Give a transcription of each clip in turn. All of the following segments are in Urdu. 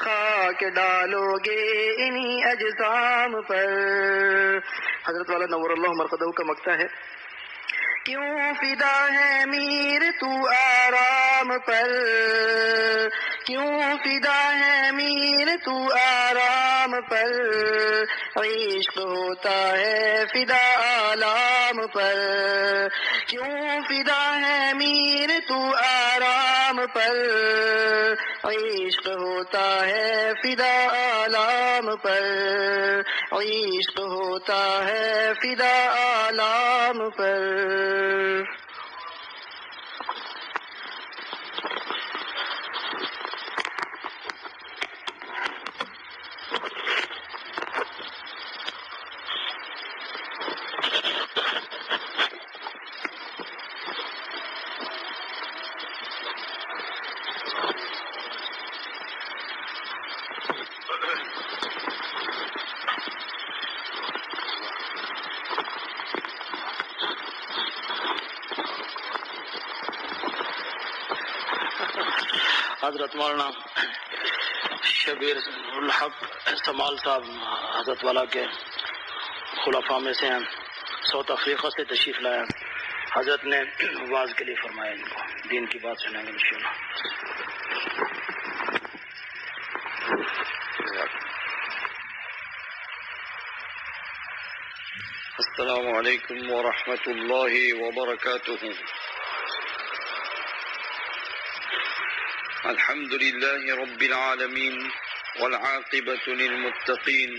خاک ڈالو گے انہی اجسام پر. حضرت والا نور اللہ مرقدہ کا مقطع ہے. کیوں فدا ہے میر تو آرام پر، کیوں فدا ہے میر تو آرام پر، عشق ہوتا ہے فدا آلام پر. کیوں فدا ہے میر تو آرام پر، عشق ہوتا ہے فدا آلام پر، عشق ہوتا ہے فدا آلام پر. حضرت مولانا شبیر الحق سمال صاحب حضرت والا کے خلفاء میں سے ہیں، ساؤتھ افریقہ سے تشریف لایا. حضرت نے واز کے لیے فرمایا ان کو دین کی بات سنائیں گے انشاءاللہ. السلام علیکم ورحمۃ اللہ وبرکاتہ. الحمد لله رب العالمين والعاقبة للمتقين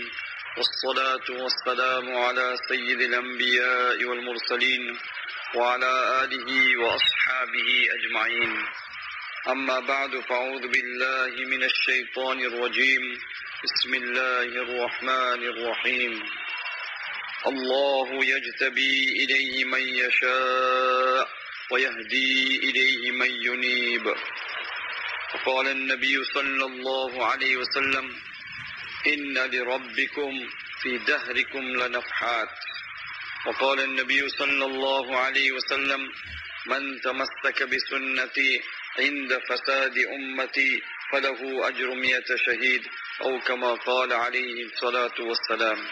والصلاة والسلام على سيد الأنبياء والمرسلين وعلى آله وأصحابه أجمعين. أما بعد فأعوذ بالله من الشيطان الرجيم. بسم الله الرحمن الرحيم. الله يجتبي إليه من يشاء ويهدي إليه من ينيب. وقال النبي صلى الله عليه وسلم إن لربكم في دهركم لنفحات. وقال النبي صلى الله عليه وسلم من تمسك بسنتي عند فساد أمتي فله أجر 100 شهيد أو كما قال عليه الصلاة والسلام.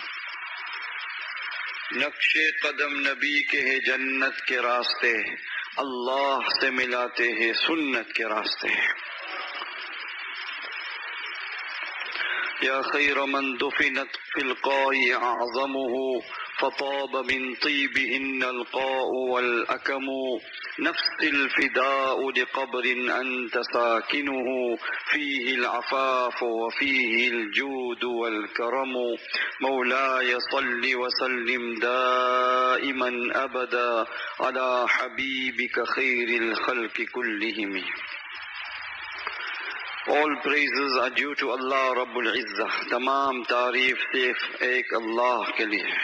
نقش قدم نبی کے ہیں جنت کے راستے، اللہ سے ملاتے ہیں سنت کے راستے. یا خیر من دفنت فی القاء اعظمه فطاب من طیبهن القاء والاکم. نفس الفداء لقبر انت ساکنه فیه العفاف وفیه الجود والکرم. مولاي صل وسلم دائما ابدا على حبیبک خیر الخلق كلهم. All praises are due to Allah Rabb al-Izzah. تمام تعریف صرف ایک اللہ کے لیے ہے.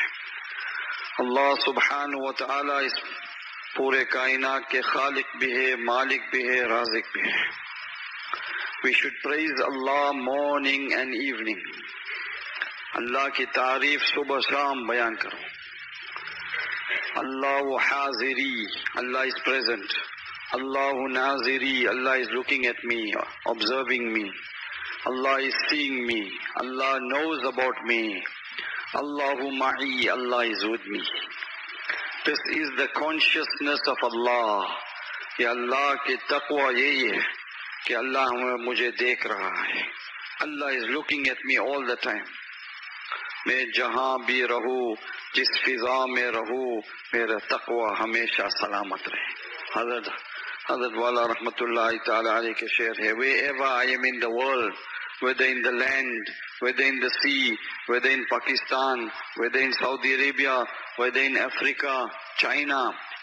اللہ سبحانہ و تعالی اس پورے کائنات کے خالق بھی ہے، مالک بھی ہے، رازق بھی ہے. We should praise Allah morning and evening. اللہ کی تعریف صبح شام بیان کرو. اللہ حاضری، Allah is present. Allah Naziri, Allah is looking at me, observing me. Allah is seeing me. Allah knows about me. Allahu Ma'i, Allah is with me. This is the consciousness of Allah. کہ اللہ کی تقوی یہی ہے کہ اللہ مجھے دیکھ رہا ہے. Allah is looking at me all the time. میں جہاں بھی رہوں، جس فضا میں رہوں، میرا تقوی ہمیشہ سلامت رہے. حضرت والا رحمت اللہ تعالی علیہ کے شعر ہے، wherever I am in the world, whether in the land, whether in the sea, whether in Pakistan, whether in Saudi Arabia, whether in Africa, China,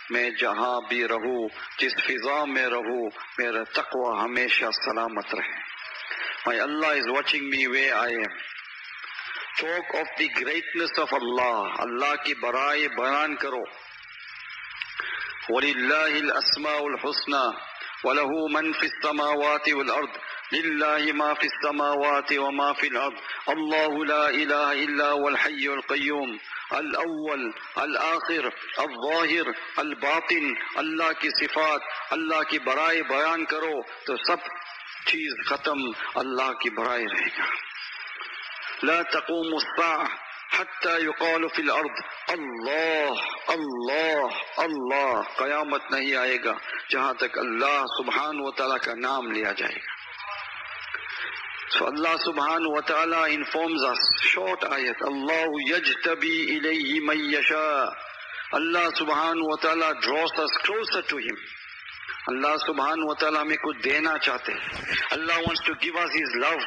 میں جہاں بھی رہوں، جس فضا میں رہوں، میرا تقوی ہمیشہ سلامت رہے. My Allah is watching me where I am. Talk of the greatness of Allah. اللہ کی بڑائی بیان کرو. وَلِلَّهِ الْأَسْمَاءُ الْحُسْنَى وَلَهُ مَنْ فِي السَّمَاوَاتِ وَالْأَرْضِ لِلَّهِ مَا فِي السَّمَاوَاتِ وَمَا فِي الْأَرْضِ اللَّهُ لَا إِلَهَ إِلَّا هُوَ الْحَيُّ الْقَيُّومُ الْأَوَّلُ الْآخِرُ الظَّاهِرُ الْبَاطِنُ. اللہ کی صفات، اللہ کی بڑائی بیان کرو تو سب چیز ختم اللہ کی برائے رہے گا. لا تقوم الساعة حتى يقال في الارض اللہ اللہ اللہ. قیامت نہیں آئے گا جہاں تک اللہ سبحانہ و تعالیٰ کا نام لیا جائے گا. So Allah subhanahu wa ta'ala informs us, short ayat, Allahu yajtabi ilayhi man yasha. Allah subhanahu wa ta'ala draws us closer to him. Allah subhanahu wa ta'ala ہمیں کچھ دینا چاہتے ہیں. Allah wants to give us his love,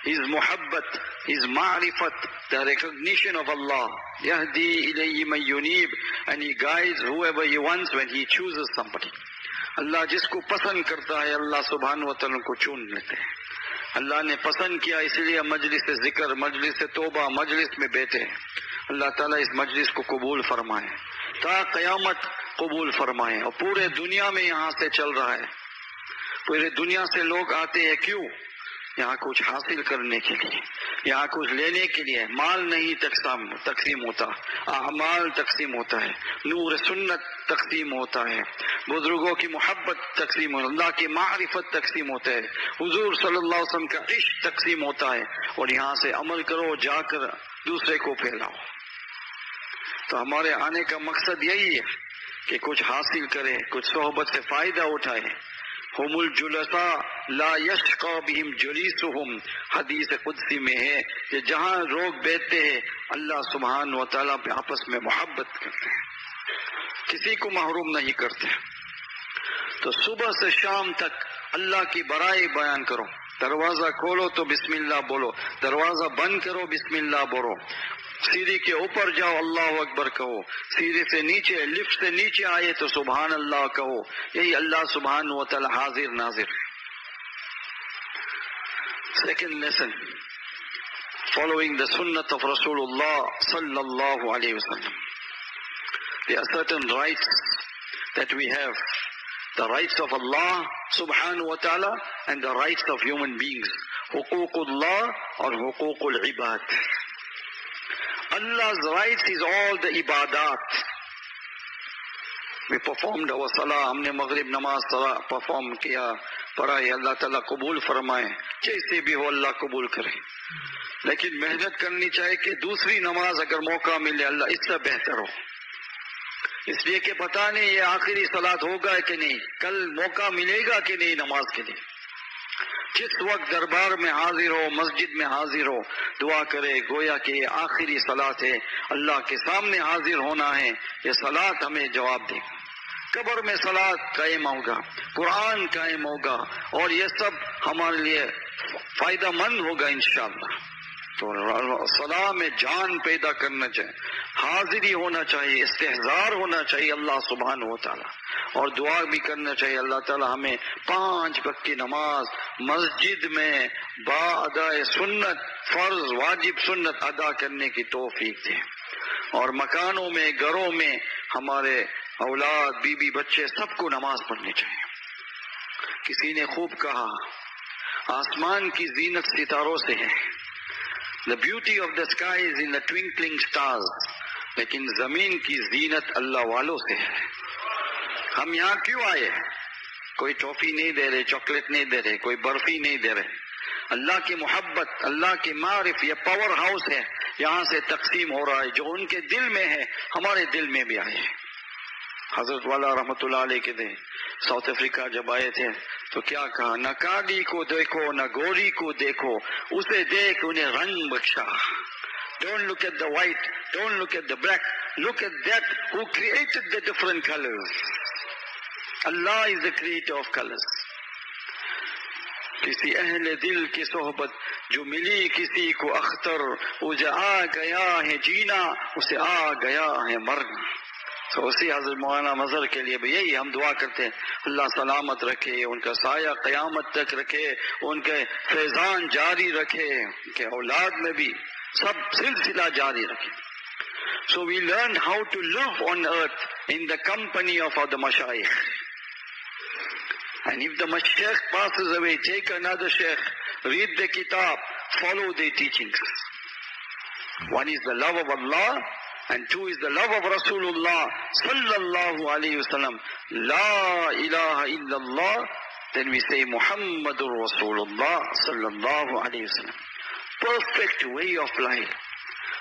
his muhabbat, his ma'rifat, the recognition of Allah. Yahdi ilayhi man yunib, and he guides whoever he wants when he chooses somebody. اللہ جس کو پسند کرتا ہے اللہ سبحانہ و تعالیٰ کو چن لیتے ہیں. اللہ نے پسند کیا اس لیے مجلس ذکر، مجلس توبہ، مجلس میں بیٹھے. اللہ تعالیٰ اس مجلس کو قبول فرمائے، تا قیامت قبول فرمائے. اور پورے دنیا میں یہاں سے چل رہا ہے. پورے دنیا سے لوگ آتے ہیں کیوں؟ یہاں کچھ حاصل کرنے کے لیے، یہاں کچھ لینے کے لیے. مال نہیں تقسیم ہوتا، اعمال تقسیم ہوتا ہے، نور سنت تقسیم ہوتا ہے، بزرگوں کی محبت تقسیم ہوتا ہے، اللہ کی معرفت تقسیم ہوتا ہے، حضور صلی اللہ علیہ وسلم کا عشق تقسیم ہوتا ہے. اور یہاں سے عمل کرو، جا کر دوسرے کو پھیلاؤ. تو ہمارے آنے کا مقصد یہی ہے کہ کچھ حاصل کرے، کچھ صحبت سے فائدہ اٹھائے. ہم الجلساء لا یشقی بہم جلیسہم، حدیث قدسی میں ہے کہ جہاں لوگ بیٹھتے ہیں اللہ سبحانہ و تعالیٰ پہ آپس میں محبت کرتے ہیں، کسی کو محروم نہیں کرتے. تو صبح سے شام تک اللہ کی برائی بیان کرو. دروازہ کھولو تو بسم اللہ بولو، دروازہ بند کرو بسم اللہ بولو. سیڑھی کے اوپر جاؤ اللہ اکبر کہو، سیڑھی سے نیچے، لفٹ سے نیچے آئے تو سبحان اللہ کہو. یہی اللہ سبحانہ و تعالی حاضر ناظر. Second lesson, following the sunnah of Rasulullah sallallahu alayhi wa sallam. There are certain rights that we have. The rights of Allah subhanahu wa ta'ala and the rights of human beings. Huququllah or huququl ibad. Allah's rights is all the ibadat. We performed our salah, ہم نے مغرب نماز perform کیا، پڑھائی. اللہ تعالیٰ قبول فرمائے، جیسے بھی ہو اللہ قبول کرے. لیکن محنت کرنی چاہیے کہ دوسری نماز اگر موقع ملے اللہ اس سے بہتر ہو. اس لیے کہ پتہ نہیں یہ آخری صلاۃ ہوگا کہ نہیں، کل موقع ملے گا کہ نہیں نماز کے لیے. جس وقت دربار میں حاضر ہو، مسجد میں حاضر ہو، دعا کرے گویا کہ یہ آخری صلاۃ ہے، اللہ کے سامنے حاضر ہونا ہے. یہ صلاۃ ہمیں جواب دے گا. قبر میں صلاۃ قائم ہوگا، قرآن قائم ہوگا، اور یہ سب ہمارے لیے فائدہ مند ہوگا انشاءاللہ. تو صلاح میں جان پیدا کرنا چاہیے، حاضری ہونا چاہیے، استحضار ہونا چاہیے اللہ سبحانہ و تعالیٰ. اور دعا بھی کرنا چاہیے اللہ تعالیٰ ہمیں 5 وقت کی نماز مسجد میں با ادائے سنت، فرض واجب سنت ادا کرنے کی توفیق دے. اور مکانوں میں، گھروں میں ہمارے اولاد، بیوی، بچے سب کو نماز پڑھنی چاہیے. کسی نے خوب کہا آسمان کی زینت ستاروں سے ہے. The beauty of the sky is in the twinkling stars. لیکن زمین کی زینت اللہ والوں سے ہے. ہم یہاں کیوں آئے؟ کوئی ٹافی نہیں دے رہے، چاکلیٹ نہیں دے رہے، کوئی برفی نہیں دے رہے. اللہ کی محبت، اللہ کی معرفت، یہ پاور ہاؤس ہے، یہاں سے تقسیم ہو رہا ہے. جو ان کے دل میں ہے ہمارے دل میں بھی آئے. حضرت والا رحمت اللہ علیہ کے دن ساؤتھ افریقہ جب آئے تھے تو کیا کہا؟ نہ کالی کو دیکھو نہ گوری کو دیکھو، اسے دیکھ انہیں رنگ بخشا. Don't look at the white, don't look at the black, look at that who created the different colors. Allah is the creator of colors. کسی اہل دل کی صحبت جو ملی کسی کو اختر، اسے آ گیا ہے جینا، اسے آ گیا ہے مرنا. تو اسی حضرت مولانا مظہر کے لیے بھی یہی ہم دعا کرتے ہیں، اللہ سلامت رکھے، ان کا سایہ قیامت تک رکھے، ان کے فیضان جاری رکھے، ان کے اولاد میں بھی سب سلسلہ جاری رکھے. So we learned how to live on earth in the company of the mashayikh. And if the mashayikh passes away, take another shaykh, read the kitab, follow their teachings. One is the love of Allah, and 2 is the love of Rasulullah sallallahu alayhi wa sallam. La ilaha illallah then we say Muhammadur Rasulullah sallallahu alayhi wa sallam. Perfect way of life.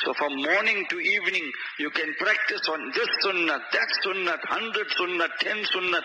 So from morning to evening, you can practice on this sunnat, that sunnat, 100 sunnat, 10 sunnat.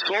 100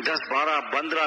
10, 12, 15,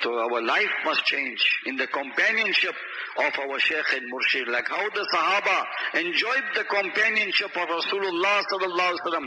So our life must change in the companionship of our Shaykh and Murshid, like how the Sahaba enjoyed the companionship of Rasulullah sallallahu alaihi wasallam.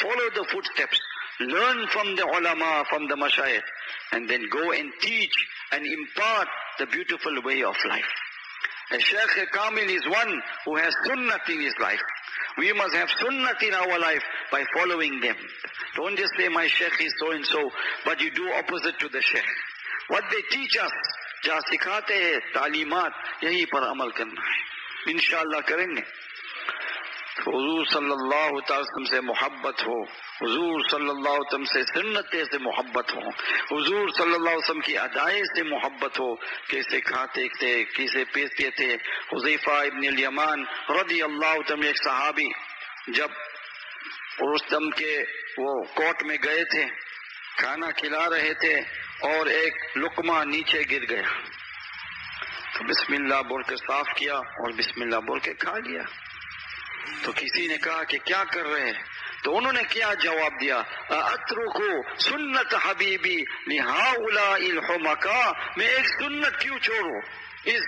Follow the footsteps, learn from the ulama, from the mashayikh, and then go and teach and impart the beautiful way of life. A Shaykh Kamil is one who has sunnat in his life. We must have sunnat in our life by following them. Don't just say my sheikh is so and so, but you do opposite to the sheikh. What they teach us, جہاں سکھاتے ہیں تعلیمات, یہی پر عمل کرنا ہے. انشاءاللہ کریں گے. حضور صلی اللہ تعالی وسلم سے محبت ہو, حضور صلی اللہ علیہ وسلم سے سنتیں سے محبت ہو, حضور صلی اللہ علیہ وسلم کی ادائیں سے محبت ہو. کیسے کھاتے تھے, کیسے پیتے تھے. حذیفہ ابن الیمان رضی اللہ عنہ ایک صحابی جب رستم کے وہ کوٹ میں گئے تھے, کھانا کھلا رہے تھے اور ایک لقمہ نیچے گر گیا, تو بسم اللہ بول کے صاف کیا اور بسم اللہ بول کے کھا لیا. تو کسی نے کہا کہ کیا کر رہے ہیں, تو انہوں نے کیا جواب دیا, اترکو سنت حبیبی لہؤلاء الحمقاء, میں ایک سنت کیوں چھوڑوں اس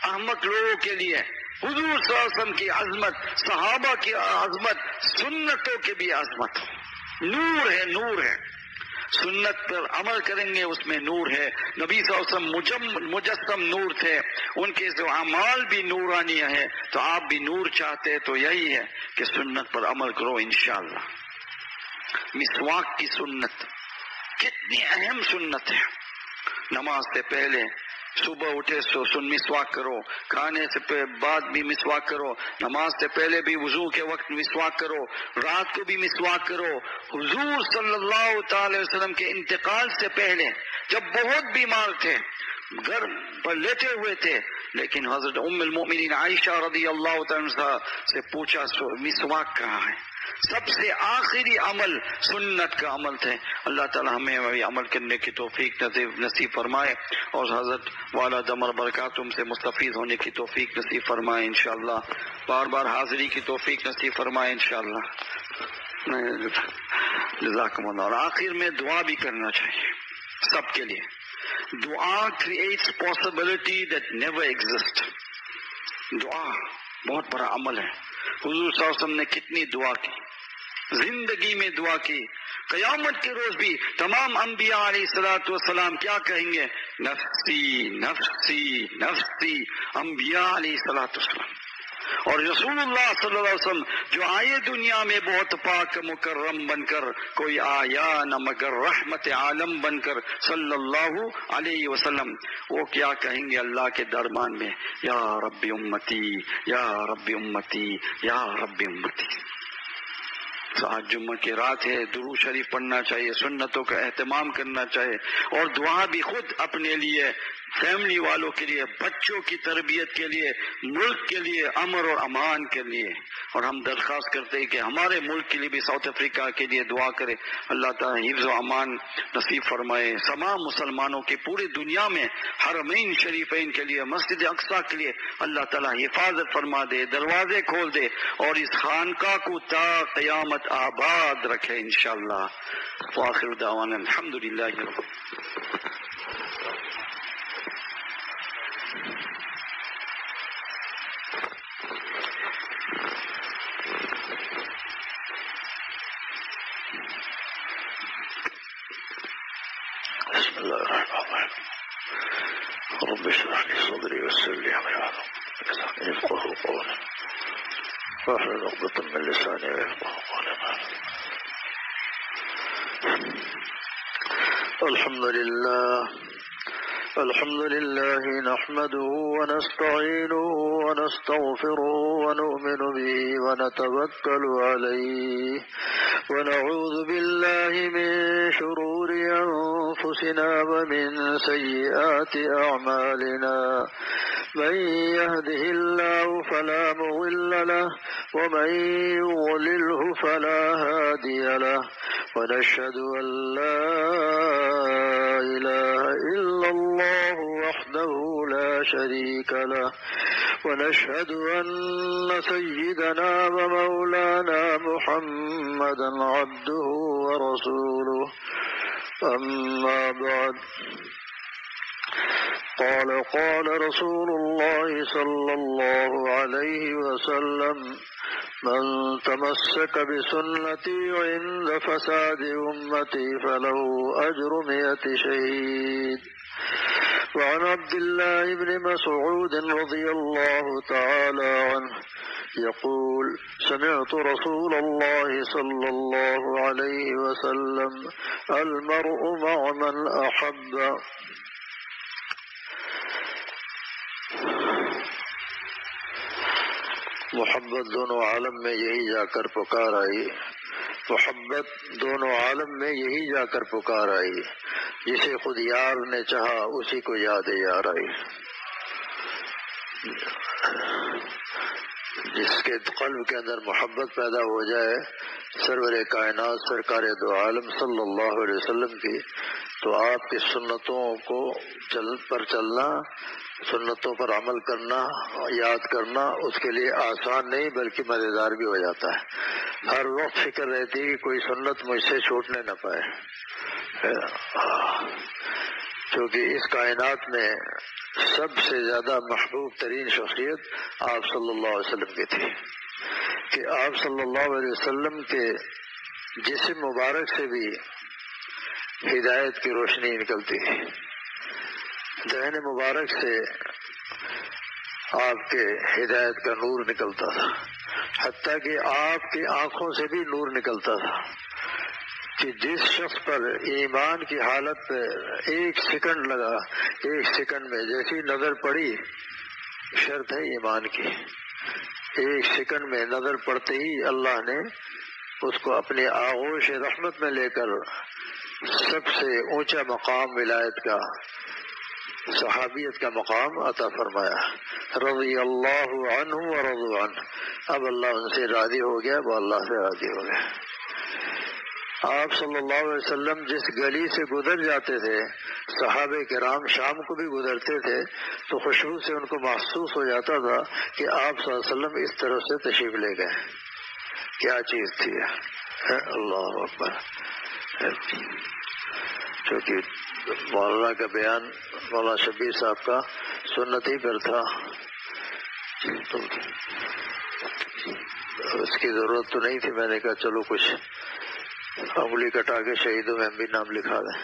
احمق لوگوں کے لیے. حضور صلی اللہ علیہ وسلم کی عظمت, صحابہ کی عظمت, سنتوں کی بھی عظمت ہو. نور ہے, نور ہے. سنت پر عمل کریں گے, اس میں نور ہے. نبی صلی اللہ علیہ وسلم مجسم نور تھے, ان کے جو اعمال بھی نورانی ہے. تو آپ بھی نور چاہتے تو یہی ہے کہ سنت پر عمل کرو انشاءاللہ. مسواک کی سنت کتنی اہم سنت ہے. نماز سے پہلے صبح اٹھے مسواک کرو, کھانے سے بعد بھی مسواک کرو, نماز سے پہلے بھی وضو کے وقت مسواک کرو, رات کو بھی مسواک کرو. حضور صلی اللہ تعالی وسلم کے انتقال سے پہلے جب بہت بیمار تھے, گھر پر لیٹے ہوئے تھے, لیکن حضرت ام المؤمنین عائشہ رضی اللہ تعالی سے پوچھا مسواک کہاں ہے. سب سے آخری عمل سنت کا عمل تھے. اللہ تعالی ہمیں عمل کرنے کی توفیق نصیب فرمائے اور حضرت والا دمر برکاتم سے مستفید ہونے کی توفیق نصیب فرمائے انشاءاللہ. بار بار حاضری کی توفیق نصیب فرمائے انشاءاللہ. جزاکم اللہ. اور آخر میں دعا بھی کرنا چاہیے سب کے لیے. دعا creates possibility that never exist. دعا بہت بڑا عمل ہے. حضور صلی اللہ علیہ وسلم نے کتنی دعا کی, زندگی میں دعا کی. قیامت کے روز بھی تمام انبیاء علیہ الصلوۃ والسلام کیا کہیں گے, نفسی نفسی نفسی, انبیاء علیہ الصلوۃ والسلام. اور رسول اللہ صلی اللہ علیہ وسلم جو آئے دنیا میں بہت پاک مکرم بن کر, کوئی آیا نہ مگر رحمت عالم بن کر صلی اللہ علیہ وسلم, وہ کیا کہیں گے اللہ کے دربار میں, یا رب امتی یا رب امتی یا رب امتی. تو آج جمعہ کی رات ہے, درود شریف پڑھنا چاہیے, سنتوں کا اہتمام کرنا چاہیے, اور دعا بھی خود اپنے لیے, فیملی والوں کے لیے, بچوں کی تربیت کے لیے, ملک کے لیے, امن اور امان کے لیے. اور ہم درخواست کرتے ہیں کہ ہمارے ملک کے لیے بھی, ساؤتھ افریقہ کے لیے دعا کرے. اللہ تعالیٰ حفظ و امان نصیب فرمائے تمام مسلمانوں کی پوری دنیا میں. حرمین شریفین کے لیے, مسجد اقصیٰ کے لیے اللہ تعالیٰ حفاظت فرما دے, دروازے کھول دے, اور اس خانقاہ کو تا قیامت آباد رکھے انشاءاللہ. وآخر دعوانا الحمدللہ رب. بسم اللہ الرحمن الرحیم. رب اشرح لي صدري ويسر لي امري يفقهوا قولي واحلل عقدة من لساني يفقهوا قولي. الحمد لله نحمده ونستعينه ونستغفره ونؤمن به ونتوكل عليه ونعوذ بالله من شرور أنفسنا ومن سيئات أعمالنا. من يهده الله فلا مضل له ومن يضلله فلا هادي له. ونشهد أن لا إله إلا الله وحده لا شريك له. ونشهد أن سيدنا ومولانا محمدا عبده ورسوله. أما بعد, قال رسول الله صلى الله عليه وسلم: من تمسك بسنتي عند فساد أمتي فله أجر 100 شهيد. وعن عبد الله بن مسعود رضي الله تعالى عنه يقول سمعت رسول الله صلى الله عليه وسلم المرء مع من أحب. محبت دونوں عالم میں یہی جا کر پکار آئی، محبت دونوں عالم میں یہی جا کر پکار آئی، جسے خود یار نے چاہا اسی کو یاد یار آئی۔ جس کے قلب کے اندر محبت پیدا ہو جائے سرور کائنات سرکار دو عالم صلی اللہ علیہ وسلم کی، تو آپ کی سنتوں کو پر چلنا، سنتوں پر عمل کرنا، یاد کرنا اس کے لیے آسان نہیں بلکہ مزیدار بھی ہو جاتا ہے۔ ہر وقت فکر رہتی کہ کوئی سنت مجھ سے چھوٹنے نہ پائے، کیونکہ اس کائنات میں سب سے زیادہ محبوب ترین شخصیت آپ صلی اللہ علیہ وسلم کی تھی، کہ آپ صلی اللہ علیہ وسلم کے جسم مبارک سے بھی ہدایت کی روشنی نکلتی تھی، دہن مبارک سے آپ کے ہدایت کا نور نکلتا تھا، حتیٰ کہ آپ کی آنکھوں سے بھی نور نکلتا تھا، کہ جس شخص پر ایمان کی حالت پہ ایک سیکنڈ لگا، ایک سیکنڈ میں جیسی نظر پڑی، شرط ہے ایمان کی، ایک سیکنڈ میں نظر پڑتے ہی اللہ نے اس کو اپنے آغوش رحمت میں لے کر سب سے اونچا مقام ولایت کا، صحابیت کا مقام عطا فرمایا۔ رضی اللہ عنہ ورضوا عنہ، اب اللہ ان سے راضی ہو گیا، وہ اللہ سے راضی ہو گیا۔ آپ صلی اللہ علیہ وسلم جس گلی سے گزر جاتے تھے، صحابہ کرام شام کو بھی گزرتے تھے، تو خوشبو سے ان کو محسوس ہو جاتا تھا کہ آپ صلی اللہ علیہ وسلم اس طرف سے تشریف لے گئے۔ کیا چیز تھی، اللہ اکبر! کیونکہ مولانا کا بیان مولانا شبیر صاحب کا سنت ہی پر تھا، تو اس کی ضرورت تو نہیں تھی، میں نے کہا چلو کچھ انگلی کٹا کے شہیدوں میں ہم بھی نام لکھا دیں۔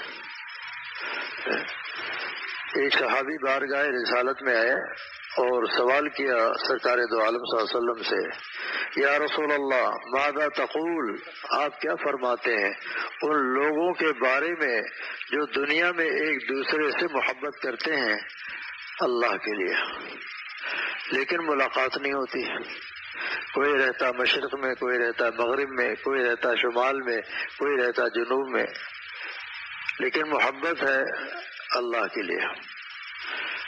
ایک صحابی بارگاہ رسالت میں آئے اور سوال کیا سرکار دو عالم صلی اللہ علیہ وسلم سے، یا رسول اللہ ماذا تقول، آپ کیا فرماتے ہیں ان لوگوں کے بارے میں جو دنیا میں ایک دوسرے سے محبت کرتے ہیں اللہ کے لیے، لیکن ملاقات نہیں ہوتی، کوئی رہتا مشرق میں، کوئی رہتا مغرب میں، کوئی رہتا شمال میں، کوئی رہتا جنوب میں، لیکن محبت ہے اللہ کے لیے۔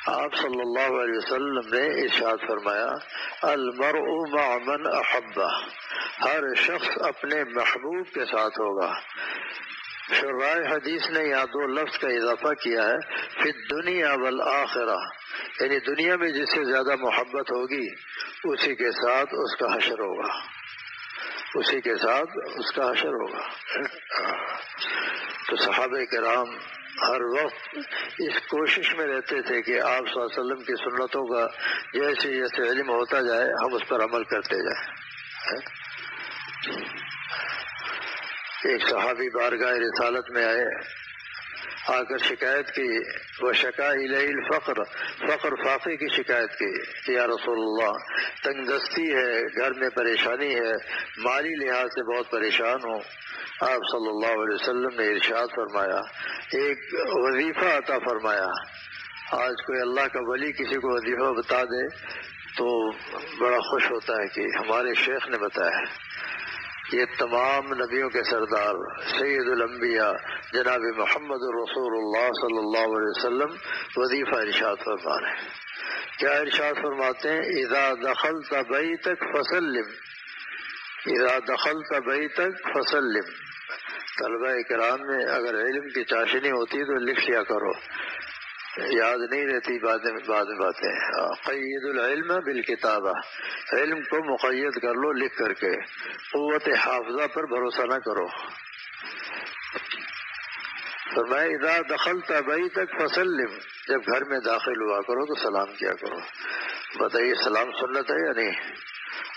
آپ صلی اللہ علیہ وسلم نے ارشاد فرمایا، المرء مع من احبہ، ہر شخص اپنے محبوب کے ساتھ ہوگا۔ شراح حدیث نے یہاں دو لفظ کا اضافہ کیا ہے، فی الدنیا والآخرہ، یعنی دنیا میں جس سے زیادہ محبت ہوگی اسی کے ساتھ اس کا حشر ہوگا، اسی کے ساتھ اس کا حشر ہوگا۔ تو صحابہ کرام ہر وقت اس کوشش میں رہتے تھے کہ آپ صلی اللہ علیہ وسلم کی سنتوں کا جیسے جیسے علم ہوتا جائے ہم اس پر عمل کرتے جائیں۔ ایک صحابی بارگاہ رسالت میں آئے، آ کر شکایت کی، وہ شکا الیہ الفقر، فقر فاقے کی شکایت کی کہ یا رسول اللہ تنگ دستی ہے، گھر میں پریشانی ہے، مالی لحاظ سے بہت پریشان ہوں۔ آپ صلی اللہ علیہ وسلم نے ارشاد فرمایا، ایک وظیفہ عطا فرمایا۔ آج کوئی اللہ کا ولی کسی کو وظیفہ بتا دے تو بڑا خوش ہوتا ہے کہ ہمارے شیخ نے بتایا ہے۔ یہ تمام نبیوں کے سردار سید الانبیاء جناب محمد رسول اللہ صلی اللہ علیہ وسلم وظیفہ ارشاد فرما رہے ہیں۔ کیا ارشاد فرماتے ہیں؟ اذا دخلت بیتک فسلم، اذا دخلت بیتک فسلم۔ طلبہ کرام میں اگر علم کی چاشنی ہوتی تو لکھ لیا کرو، یاد نہیں رہتی بعد میں باتیں۔ قید العلم بالکتابہ، علم کو مقید کر لو لکھ کر کے، قوت حافظہ پر بھروسہ نہ کرو۔ فرمایا اذا دخلت بیتک فسلم، جب گھر میں داخل ہوا کرو تو سلام کیا کرو۔ بتائیے سلام سنت ہے یا نہیں؟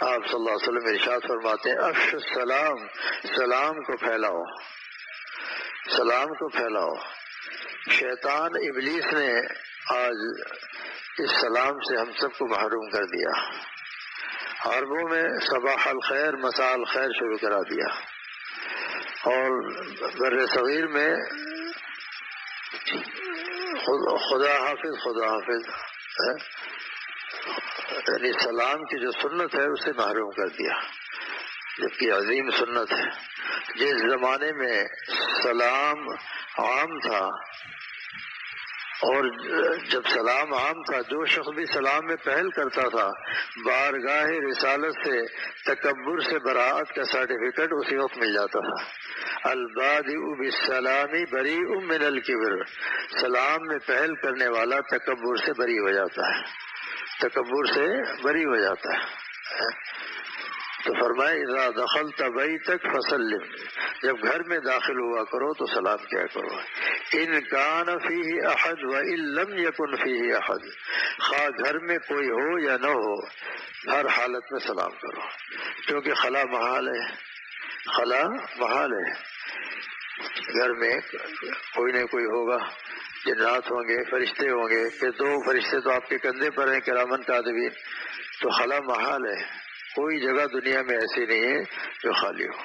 آپ صلی اللہ علیہ وسلم ارشاد فرماتے ہیں، افش السلام، سلام کو پھیلاؤ، سلام کو پھیلاؤ۔ شیطان ابلیس نے آج اس سلام سے ہم سب کو محروم کر دیا۔ عربوں میں صباح الخیر مساء الخیر شروع کرا دیا، اور بر صغیر میں خدا حافظ خدا حافظ یعنی سلام کی جو سنت ہے اسے محروم کر دیا، جبکہ عظیم سنت ہے۔ جس زمانے میں سلام عام تھا، اور جب سلام عام تھا جو شخص بھی سلام میں پہل کرتا تھا بارگاہ رسالت سے تکبر سے براءت کا سرٹیفکیٹ اسی وقت مل جاتا تھا۔ البادئ بالسلام بریء من الکبر، سلام میں پہل کرنے والا تکبر سے بری ہو جاتا ہے، تکبر سے بری ہو جاتا ہے۔ تو فرمائے اذا دخلت بیتک فسلم، جب گھر میں داخل ہوا کرو تو سلام کیا کرو۔ ان کان فیہ احد وان لم یکن فیہ احد، خواہ گھر میں کوئی ہو یا نہ ہو ہر حالت میں سلام کرو، کیونکہ خلا محال ہے، خلا محال ہے۔ گھر میں کوئی نہ کوئی ہوگا، جنات ہوں گے، فرشتے ہوں گے، پھر دو فرشتے تو آپ کے کندھے پر ہیں کرامن کاتبین، تو خلا محال ہے۔ کوئی جگہ دنیا میں ایسی نہیں ہے جو خالی ہو۔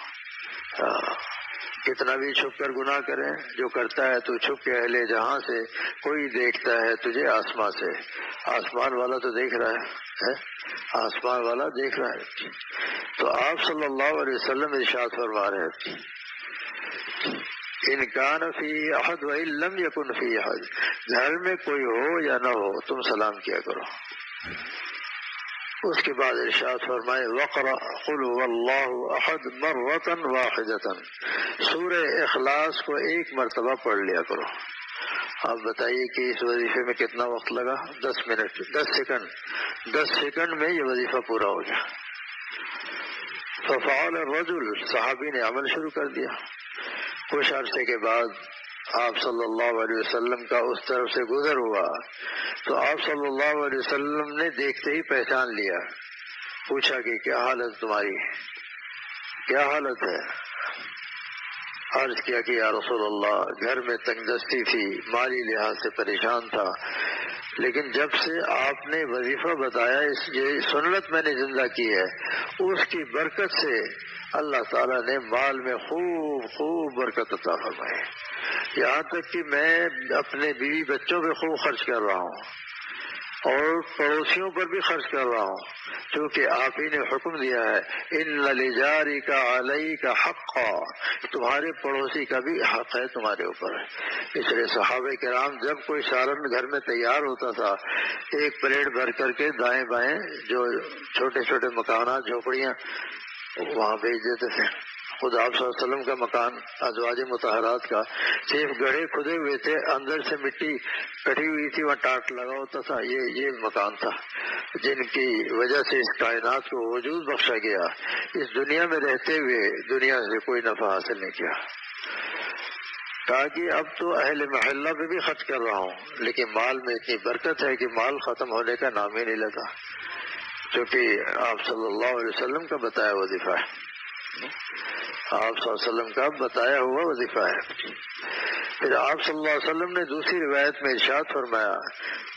کتنا بھی چھپ کر گناہ کریں، جو کرتا ہے تو چھپ کے اہل جہاں سے، کوئی دیکھتا ہے تجھے آسمان سے، آسمان والا تو دیکھ رہا ہے، آسمان والا دیکھ رہا ہے۔ تو آپ صلی اللہ علیہ وسلم ارشاد فرما رہے ہیں ان کان فی احد وان لم یکن فی احد، گھر میں کوئی ہو یا نہ ہو تم سلام کیا کرو۔ اس کے بعد ارشاد فرمائے وقرأ قل هو اللہ احد مرۃ واحدۃ، سورہ اخلاص کو ایک مرتبہ پڑھ لیا کرو۔ آپ بتائیے کہ اس وظیفے میں کتنا وقت لگا؟ 10 منٹ، 10 سیکنڈ، 10 سیکنڈ میں یہ وظیفہ پورا ہو گیا۔ ففعل الرجل، صحابی نے عمل شروع کر دیا۔ کچھ عرصے کے بعد آپ صلی اللہ علیہ وسلم کا اس طرف سے گزر ہوا تو آپ صلی اللہ علیہ وسلم نے دیکھتے ہی پہچان لیا، پوچھا کہ کیا حالت تمہاری، کیا حالت ہے؟ عرض کیا کہ یا رسول اللہ گھر میں تنگ دستی تھی، مالی لحاظ سے پریشان تھا، لیکن جب سے آپ نے وظیفہ بتایا، یہ سنت میں نے زندہ کی ہے، اس کی برکت سے اللہ تعالیٰ نے مال میں خوب خوب برکت عطا فرمائی، یہاں تک کہ میں اپنے بیوی بچوں پہ خوب خرچ کر رہا ہوں اور پڑوسیوں پر بھی خرچ کر رہا ہوں، کیونکہ آپ ہی نے حکم دیا ہے ان لجارک علیک حقا، تمہارے پڑوسی کا بھی حق ہے تمہارے اوپر۔ اس لیے صحابہ کرام جب کوئی سالن گھر میں تیار ہوتا تھا، ایک پلیٹ بھر کر کے دائیں بائیں جو چھوٹے چھوٹے مکانات جھوپڑیاں وہاں بھیج دیتے تھے۔ خود آپ صلی اللہ علیہ وسلم کا مکان ازواج مطہرات کا صرف گڑھے کھدے ہوئے تھے، اندر سے مٹی کٹی ہوئی تھی، وہاں ٹاٹ لگا ہوتا تھا، یہ مکان تھا جن کی وجہ سے اس کائنات کو وجود بخشا گیا۔ اس دنیا میں رہتے ہوئے دنیا سے کوئی نفع حاصل نہیں کیا، کہا کہ اب تو اہل محلہ پہ بھی خرچ کر رہا ہوں، لیکن مال میں اتنی برکت ہے کہ مال ختم ہونے کا نام ہی نہیں لیتا، کیونکہ آپ صلی اللہ علیہ وسلم کا بتایا وظیفہ ہے، آپ صلی اللہ علیہ وسلم کا بتایا ہوا وظیفہ ہے۔ پھر آپ صلی اللہ علیہ وسلم نے دوسری روایت میں ارشاد فرمایا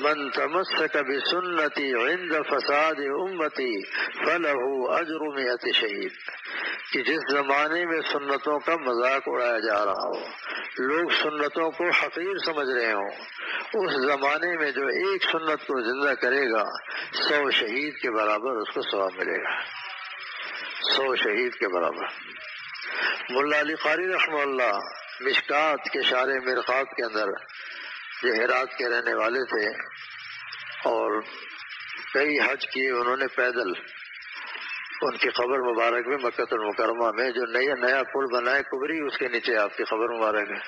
من تمسک بسنتی عند فساد امتی فلہ اجر 100 شہید، کہ جس زمانے میں سنتوں کا مذاق اڑایا جا رہا ہو، لوگ سنتوں کو حقیر سمجھ رہے ہوں، اس زمانے میں جو ایک سنت کو زندہ کرے گا 100 شہید کے برابر اس کو ثواب ملے گا، 100 شہید کے برابر۔ ملا علی قاری رحمہ اللہ مشکات کے شارع مرقات کے اندر، جو ہرات کے رہنے والے تھے اور کئی حج کیے انہوں نے پیدل، ان کی قبر مبارک میں مکہ المکرمہ میں جو نیا پل بنا ہے کبری، اس کے نیچے آپ کی قبر مبارک ہے۔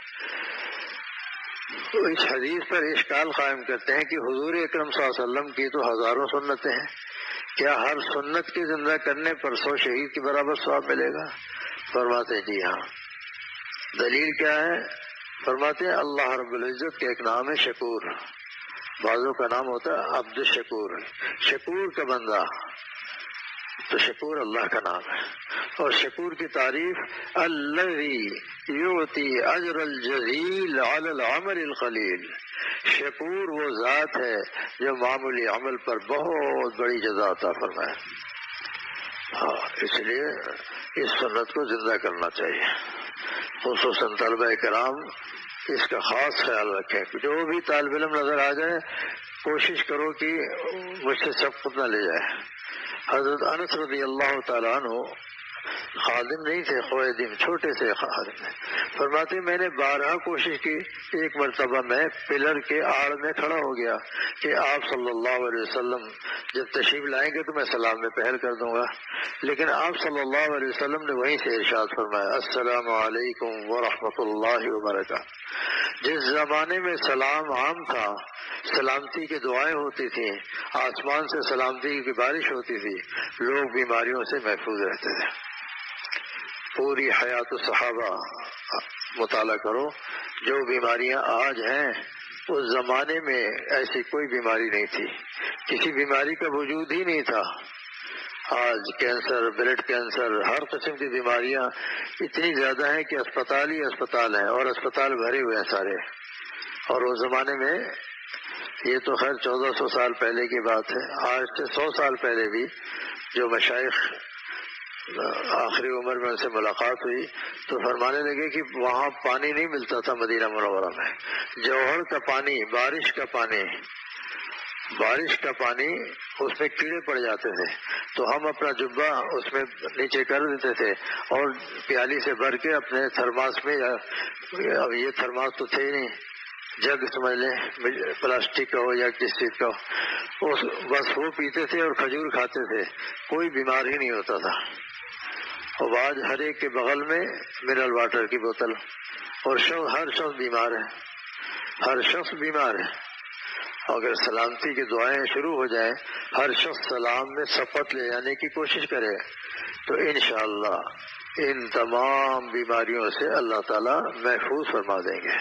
تو اس حدیث پر اشکال قائم کرتے ہیں کہ حضور اکرم صلی اللہ علیہ وسلم کی تو ہزاروں سنتیں ہیں، کیا ہر سنت کے زندہ کرنے پر 100 شہید کے برابر ثواب ملے گا؟ فرماتے ہیں جی ہاں۔ دلیل کیا ہے؟ فرماتے ہیں اللہ رب العزت کا ایک نام ہے شکور، بعضوں کا نام ہوتا ہے عبد الشکور، شکور کا بندہ، تو شکور اللہ کا نام ہے۔ اور شکور کی تعریف الذی یعطی اجر الجزیل علی العمل القلیل، شکور وہ ذات ہے جو معمولی عمل پر بہت بڑی جزا عطا فرمائے۔ ہاں، اس لیے اس سنت کو زندہ کرنا چاہیے، خصوصاً طلبہ کرام اس کا خاص خیال رکھیں. جو بھی طالب علم نظر آ جائے کوشش کرو کہ مجھ سے سبقت نہ لے جائے. حضرت انس رضی اللہ تعالیٰ عنہ خادم نہیں تھے، خویدم چھوٹے سے خادم تھے، فرماتے میں نے 12 کوشش کی، ایک مرتبہ میں پلر کے آڑ میں کھڑا ہو گیا کہ آپ صلی اللہ علیہ وسلم جب تشریف لائیں گے تو میں سلام میں پہل کر دوں گا، لیکن آپ صلی اللہ علیہ وسلم نے وہیں سے ارشاد فرمایا السلام علیکم ورحمۃ اللہ وبرکاتہ. جس زمانے میں سلام عام تھا، سلامتی کی دعائیں ہوتی تھیں، آسمان سے سلامتی کی بارش ہوتی تھی، لوگ بیماریوں سے محفوظ رہتے تھے. پوری حیات الصحابہ مطالعہ کرو، جو بیماریاں آج ہیں اس زمانے میں ایسی کوئی بیماری نہیں تھی، کسی بیماری کا وجود ہی نہیں تھا. آج کینسر، بلڈ کینسر، ہر قسم کی بیماریاں اتنی زیادہ ہیں کہ اسپتال ہی اسپتال ہیں، اور اسپتال بھرے ہوئے ہیں سارے. اور اس زمانے میں، یہ تو خیر 1400 سال پہلے کی بات ہے، آج سے 100 سال پہلے بھی جو مشائخ آخری عمر میں ان سے ملاقات ہوئی تو فرمانے لگے کہ وہاں پانی نہیں ملتا تھا مدینہ منورہ میں، جوہر کا پانی، بارش کا پانی اس میں کیڑے پڑ جاتے تھے، تو ہم اپنا جبہ اس میں نیچے کر دیتے تھے اور پیالی سے بھر کے اپنے تھرماس میں، اب یہ تھرماس تو تھے ہی نہیں، جگ سمجھ لیں، پلاسٹک کا ہو یا کس چیز کا ہو، بس وہ پیتے تھے اور کھجور کھاتے تھے، کوئی بیمار ہی نہیں ہوتا تھا. اور آج ہر ایک کے بغل میں منرل واٹر کی بوتل، اور ہر شخص بیمار ہے، ہر شخص بیمار ہے. اگر سلامتی کی دعائیں شروع ہو جائیں، ہر شخص سلام میں سبقت لے جانے کی کوشش کرے، تو انشاءاللہ ان تمام بیماریوں سے اللہ تعالیٰ محفوظ فرما دیں گے.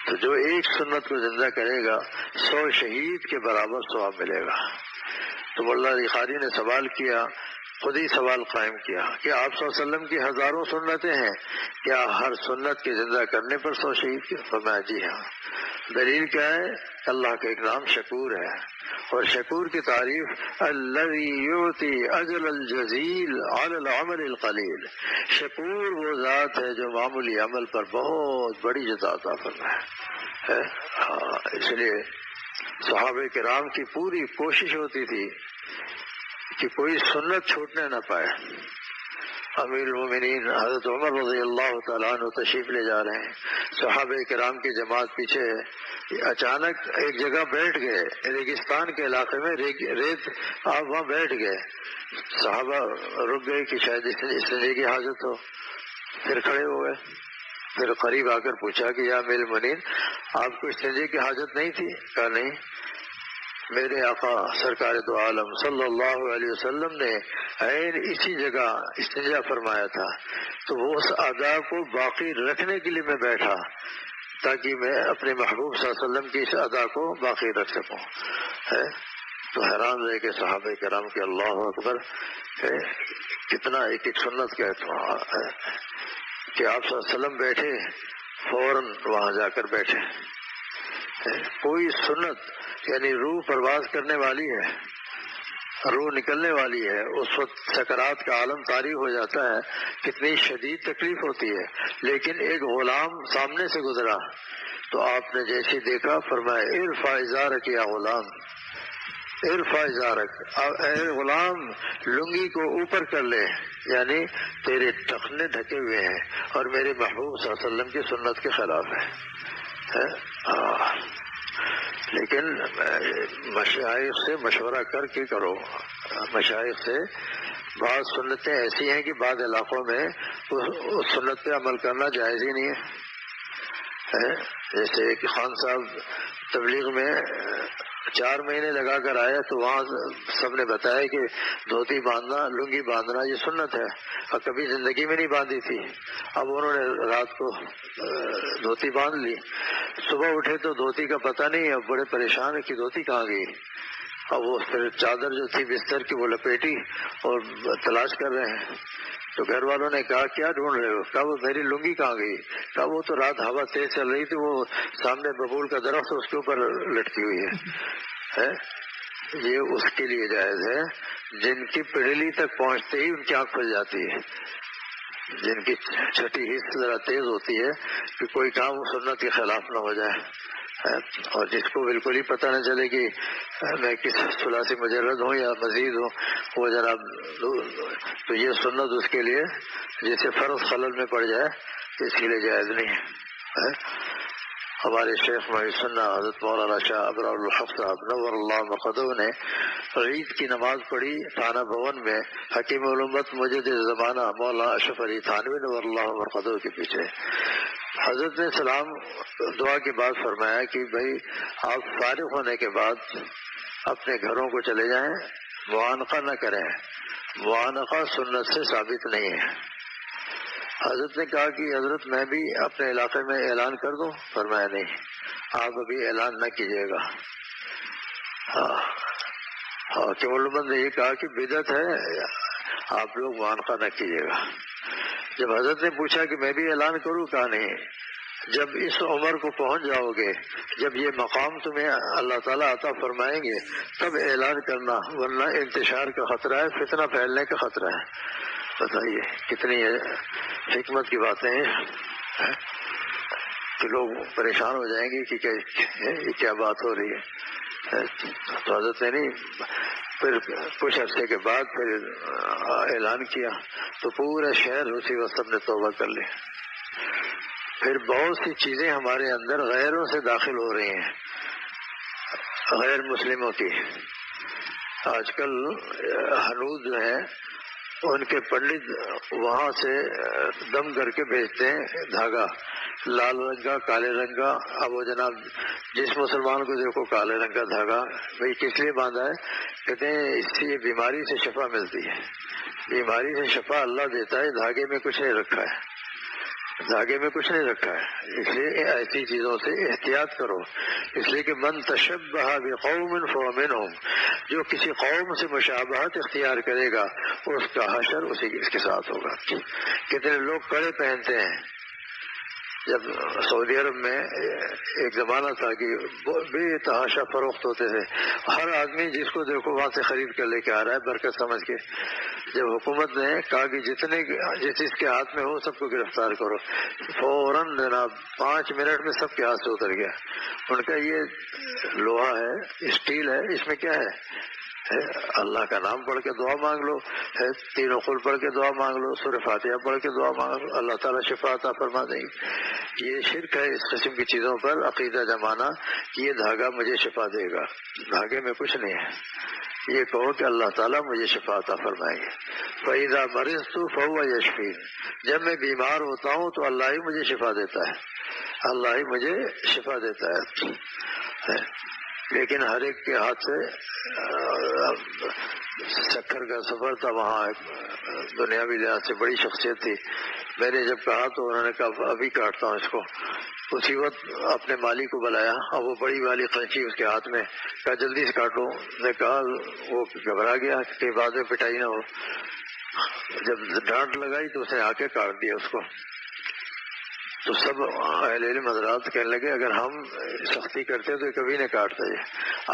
تو جو ایک سنت کو زندہ کرے گا 100 شہید کے برابر ثواب ملے گا. تو مولا علی قاری نے سوال کیا، خود ہی سوال قائم کیا کہ آپ صلی اللہ علیہ وسلم کی ہزاروں سنتیں ہیں، کیا ہر سنت کے زندہ کرنے پر 100 شہید کی؟ فرمایا جی ہاں. دلیل کیا ہے؟ اللہ کا ایک نام شکور ہے، اور شکور کی تعریف الذی یعطی اجر الجزیل علی العمل القلیل. شکور وہ ذات ہے جو معمولی عمل پر بہت بڑی جزا عطا فرمائے. اس لیے صحابہ کرام کی پوری کوشش ہوتی تھی کہ کوئی سنت چھوٹنے نہ پائے. امیر المومنین حضرت عمر رضی اللہ تعالیٰ عنہ تشریف لے جا رہے ہیں، صحابہ کرام کی جماعت پیچھے، اچانک ایک جگہ بیٹھ گئے، ریگستان کے علاقے میں ریت، آپ وہاں بیٹھ گئے. صحابہ رک گئے کہ شاید استنجے کی حاجت ہو، پھر کھڑے ہو گئے. پھر قریب آ کر پوچھا کہ یا امیر المومنین آپ کو استنجے کی حاجت نہیں تھی؟ کہا نہیں، میرے آقا سرکار دو عالم صلی اللہ علیہ وسلم نے عین اسی جگہ استنجا فرمایا تھا، تو وہ اس ادا کو باقی رکھنے کے لیے میں بیٹھا تاکہ میں اپنے محبوب صلی اللہ علیہ وسلم کی اس ادا کو باقی رکھ سکوں. تو حیران رہے کہ صحابہ کرام کے اللہ اکبر، کتنا ایک ایک سنت کا اہتمام ہے کہ آپ صلی اللہ علیہ وسلم بیٹھے فوراً وہاں جا کر بیٹھے. کوئی سنت یعنی روح پرواز کرنے والی ہے، روح نکلنے والی ہے، اس وقت سکرات کا عالم طاری ہو جاتا ہے، کتنی شدید تکلیف ہوتی ہے، لیکن ایک غلام سامنے سے گزرا تو آپ نے جیسے دیکھا فرمایا ارفع ازارک یا غلام، ارفع ازارک، اے غلام لنگی کو اوپر کر لے، یعنی تیرے ٹخنے ڈھکے ہوئے ہیں اور میرے محبوب صلی اللہ علیہ وسلم کی سنت کے خلاف ہے. لیکن مشائخ سے مشورہ کر کے کرو. مشائخ سے بعض سنتیں ایسی ہیں کہ بعض علاقوں میں اس سنت پہ عمل کرنا جائز ہی نہیں ہے. جیسے کہ خان صاحب تبلیغ میں 4 مہینے لگا کر آیا تو وہاں سب نے بتایا کہ دھوتی باندھنا، لنگی باندھنا یہ سنت ہے، اور کبھی زندگی میں نہیں باندھی تھی. اب انہوں نے رات کو دھوتی باندھ لی، صبح اٹھے تو دھوتی کا پتہ نہیں، اب بڑے پریشان ہے کہ دھوتی کہاں گئی. اب وہ پھر چادر جو تھی بستر کی وہ لپیٹی اور تلاش کر رہے ہیں. تو گھر والوں نے کہا کیا ڈھونڈ رہے ہو؟ کہا وہ میری لنگی کہاں گئی؟ کہا وہ تو رات ہوا تیز چل رہی تھی، وہ سامنے ببول کا درخت اس کے اوپر لٹکی ہوئی ہے. یہ اس کے لیے جائز ہے جن کی پڑھلی تک پہنچتے ہی ان کی آنکھ کھل جاتی ہے، جن کی چھٹی حص ذرا تیز ہوتی ہے کہ کوئی کام سنت کے خلاف نہ ہو جائے، اور جس کو بالکل ہی پتہ نہ چلے کہ میں کس ثلاثی مجرد ہوں یا مزید ہوں، وہ جناب تو یہ سنت اس کے لیے جیسے فرض خلل میں پڑ جائے اس کے لیے جائز نہیں ہے۔ ہمارے شیخ محی سنہ حضرت مولانا شاہ ابرار الحق صاحب نور اللہ مقدو نے عید کی نماز پڑھی تھانہ بھون میں حکیم علومت مجد زمانہ مولانا اشرف علی تھانوی نور اللہ مقدو کے پیچھے۔ حضرت نے سلام دعا کے بعد فرمایا کہ بھائی آپ فارغ ہونے کے بعد اپنے گھروں کو چلے جائیں، معانقہ نہ کریں، معانقہ سنت سے ثابت نہیں ہے۔ حضرت نے کہا کہ حضرت میں بھی اپنے علاقے میں اعلان کر دوں؟ فرمایا نہیں، آپ ابھی اعلان نہ کیجیے گا۔ کہ علماء نے یہ کہا کہ بدعت ہے، آپ لوگ معانقہ نہ کیجیے گا۔ جب حضرت نے پوچھا کہ میں بھی اعلان کروں، کہا نہیں، جب اس عمر کو پہنچ جاؤ گے، جب یہ مقام تمہیں اللہ تعالیٰ عطا فرمائیں گے تب اعلان کرنا، ورنہ انتشار کا خطرہ ہے، فتنہ پھیلنے کا خطرہ ہے۔ بتائیے کتنی حکمت کی باتیں ہیں کہ لوگ پریشان ہو جائیں گے کہ یہ کیا بات ہو رہی ہے۔ تو حضرت نے نہیں، پھر کچھ عرصے کے بعد پھر اعلان کیا تو پورا شہر اسی وقت سب نے توبہ کر لی۔ پھر بہت سی چیزیں ہمارے اندر غیروں سے داخل ہو رہی ہیں، غیر مسلموں کی۔ آج کل ہنود جو ہیں ان کے پنڈت وہاں سے دم کر کے بھیجتے ہیں دھاگا، لال رنگ کا، کالے رنگ کا۔ اب وہ جناب جس مسلمان کو دیکھو کالے رنگ کا دھاگا، بھائی کس لیے باندھا ہے؟ کہتے ہیں اس سے بیماری سے شفا ملتی ہے۔ بیماری سے شفا اللہ دیتا ہے، دھاگے میں کچھ نہیں رکھا ہے، دھاگے میں کچھ نہیں رکھا ہے۔ اس لیے ایسی چیزوں سے احتیاط کرو، اس لیے کہ من تشبہ بقوم فہو منہم، جو کسی قوم سے مشابہت اختیار کرے گا اس کا حشر اس کے ساتھ ہوگا۔ کتنے لوگ کڑے پہنتے ہیں۔ جب سعودی عرب میں ایک زمانہ تھا کہ بے تحاشا فروخت ہوتے تھے، ہر آدمی جس کو دیکھو وہاں سے خرید کر لے کے آ رہا ہے برکت سمجھ کے۔ جب حکومت نے کہا کہ جس اس کے ہاتھ میں ہو سب کو گرفتار کرو، فوراً جناب 5 منٹ میں سب کے ہاتھ سے اتر گیا۔ ان کا یہ لوہا ہے، اسٹیل ہے، اس میں کیا ہے؟ اللہ کا نام پڑھ کے دعا مانگ لو، تینوں قل پڑھ کے دعا مانگ لو، سورہ فاتحہ پڑھ کے دعا مانگ لو، اللہ تعالیٰ شفا عطا فرما دیں گے۔ یہ شرک ہے اس قسم کی چیزوں پر عقیدہ جمانا کہ یہ دھاگا مجھے شفا دے گا۔ دھاگے میں کچھ نہیں ہے، یہ کہو کہ اللہ تعالیٰ مجھے شفا عطا فرمائیں گے۔ فَإِذَا مَرِضْتُ فَهُوَ يَشْفِينِ، جب میں بیمار ہوتا ہوں تو اللہ ہی مجھے شفا دیتا ہے، اللہ ہی مجھے شفا دیتا ہے۔ لیکن ہر ایک کے ہاتھ سے شکر کا سفر تھا، وہاں دنیاوی لحاظ سے بڑی شخصیت تھی۔ میں نے جب کہا تو انہوں نے کہا ابھی کاٹتا ہوں اس کو۔ اسی وقت اپنے مالی کو بلایا اور وہ بڑی والی قینچی اس کے ہاتھ میں، کہا جلدی سے کاٹو۔ میں کہا، وہ گھبرا گیا کہ بعد میں پٹائی نہ ہو۔ جب ڈانٹ لگائی تو اس نے آ کے کاٹ دیا اس کو۔ تو سب اہل علم حضرات کہنے لگے اگر ہم سختی کرتے تو کبھی نہ کاٹتے،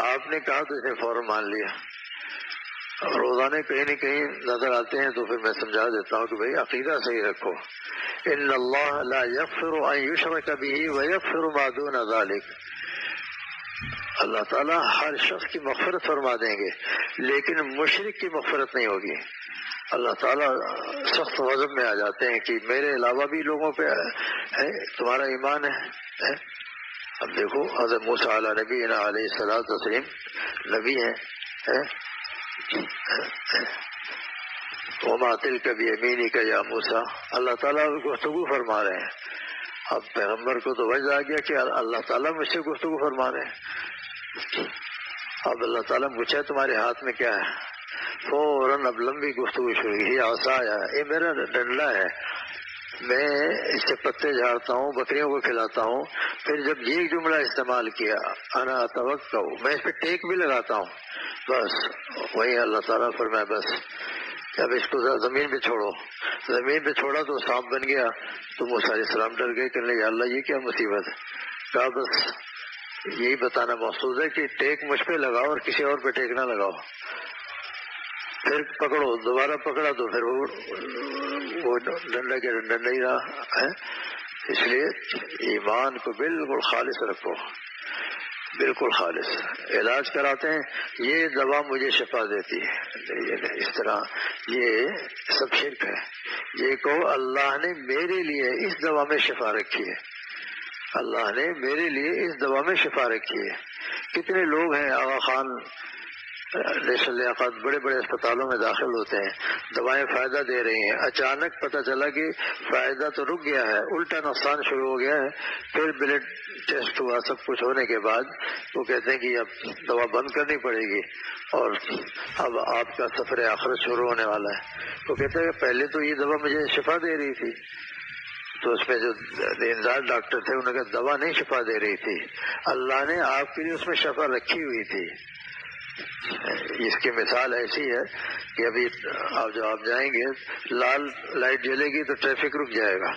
آپ نے کہا تو اس نے فوراً مان لیا۔ روزانے کہیں نہ کہیں نظر آتے ہیں تو پھر میں سمجھا دیتا ہوں کہ بھائی عقیدہ صحیح رکھو۔ ان اللہ لا یغفر ان یشرک بہ ویغفر ما دون ذلک، اللہ تعالیٰ ہر شخص کی مغفرت فرما دیں گے لیکن مشرک کی مغفرت نہیں ہوگی۔ اللہ تعالیٰ سخت غضب میں آ جاتے ہیں کہ میرے علاوہ بھی لوگوں پہ ہے تمہارا ایمان ہے۔ اب دیکھو حضرت موسیٰ علیہ نبینا علیہ الصلوۃ والتسلیم نبی ہیں، وما تلک بیمینک یا موسیٰ، اللہ تعالیٰ گفتگو فرما رہے ہیں۔ اب پیغمبر کو تو وجہ آ گیا کہ اللہ تعالیٰ مجھ سے گفتگو فرما رہے ہیں۔ اب اللہ تعالیٰ پوچھا تمہارے ہاتھ میں کیا ہے؟ فوراً اب لمبی گفتگو شروع ہوئی، عصایا، یہ میرا ڈنڈا ہے، میں اس سے پتے جھاڑتا ہوں، بکریوں کو کھلاتا ہوں۔ پھر جب یہ جملہ استعمال کیا، انا اتوکا، میں اس پہ ٹیک بھی لگاتا ہوں، بس وہی اللہ تعالیٰ فرمایا بس اب اس کو زمین پہ چھوڑو۔ زمین پہ چھوڑا تو سانپ بن گیا، تو موسیٰ علیہ السلام ڈر گئے، کہنے لگے اللہ یہ کیا مصیبت ہے؟ کہا بس یہی بتانا مقصود ہے کہ ٹیک مجھ پہ لگاؤ اور کسی اور پہ ٹیک نہ لگاؤ۔ پھر پکڑو، دوبارہ پکڑا تو پھر وہ ڈنڈا کے ڈنڈا ہی رہا ہے۔ اس لیے ایمان کو بالکل خالص رکھو، بالکل خالص۔ علاج کراتے ہیں یہ دوا مجھے شفا دیتی ہے، اس طرح یہ سب شرک ہے۔ یہ کہو اللہ نے میرے لیے اس دوا میں شفا رکھی ہے، اللہ نے میرے لیے اس دوا میں شفا رکھی ہے۔ کتنے لوگ ہیں آغا خان نیشنل لیاقت بڑے بڑے اسپتالوں میں داخل ہوتے ہیں، دوائیں فائدہ دے رہی ہیں، اچانک پتہ چلا کہ فائدہ تو رک گیا ہے، الٹا نقصان شروع ہو گیا ہے۔ پھر بلڈ ٹیسٹ ہوا، سب کچھ ہونے کے بعد وہ کہتے ہیں کہ اب دوا بند کرنی پڑے گی اور اب آپ کا سفر آخرت شروع ہونے والا ہے۔ وہ کہتے ہیں کہ پہلے تو یہ دوا مجھے شفا دے رہی تھی۔ تو اس میں جو دیندار ڈاکٹر تھے انہوں نے کہا دوا نہیں شفا دے رہی تھی، اللہ نے آپ کے لیے اس میں شفا رکھی ہوئی تھی۔ اس کی مثال ایسی ہے کہ ابھی آپ جائیں گے، لال لائٹ جلے گی تو ٹریفک رک جائے گا،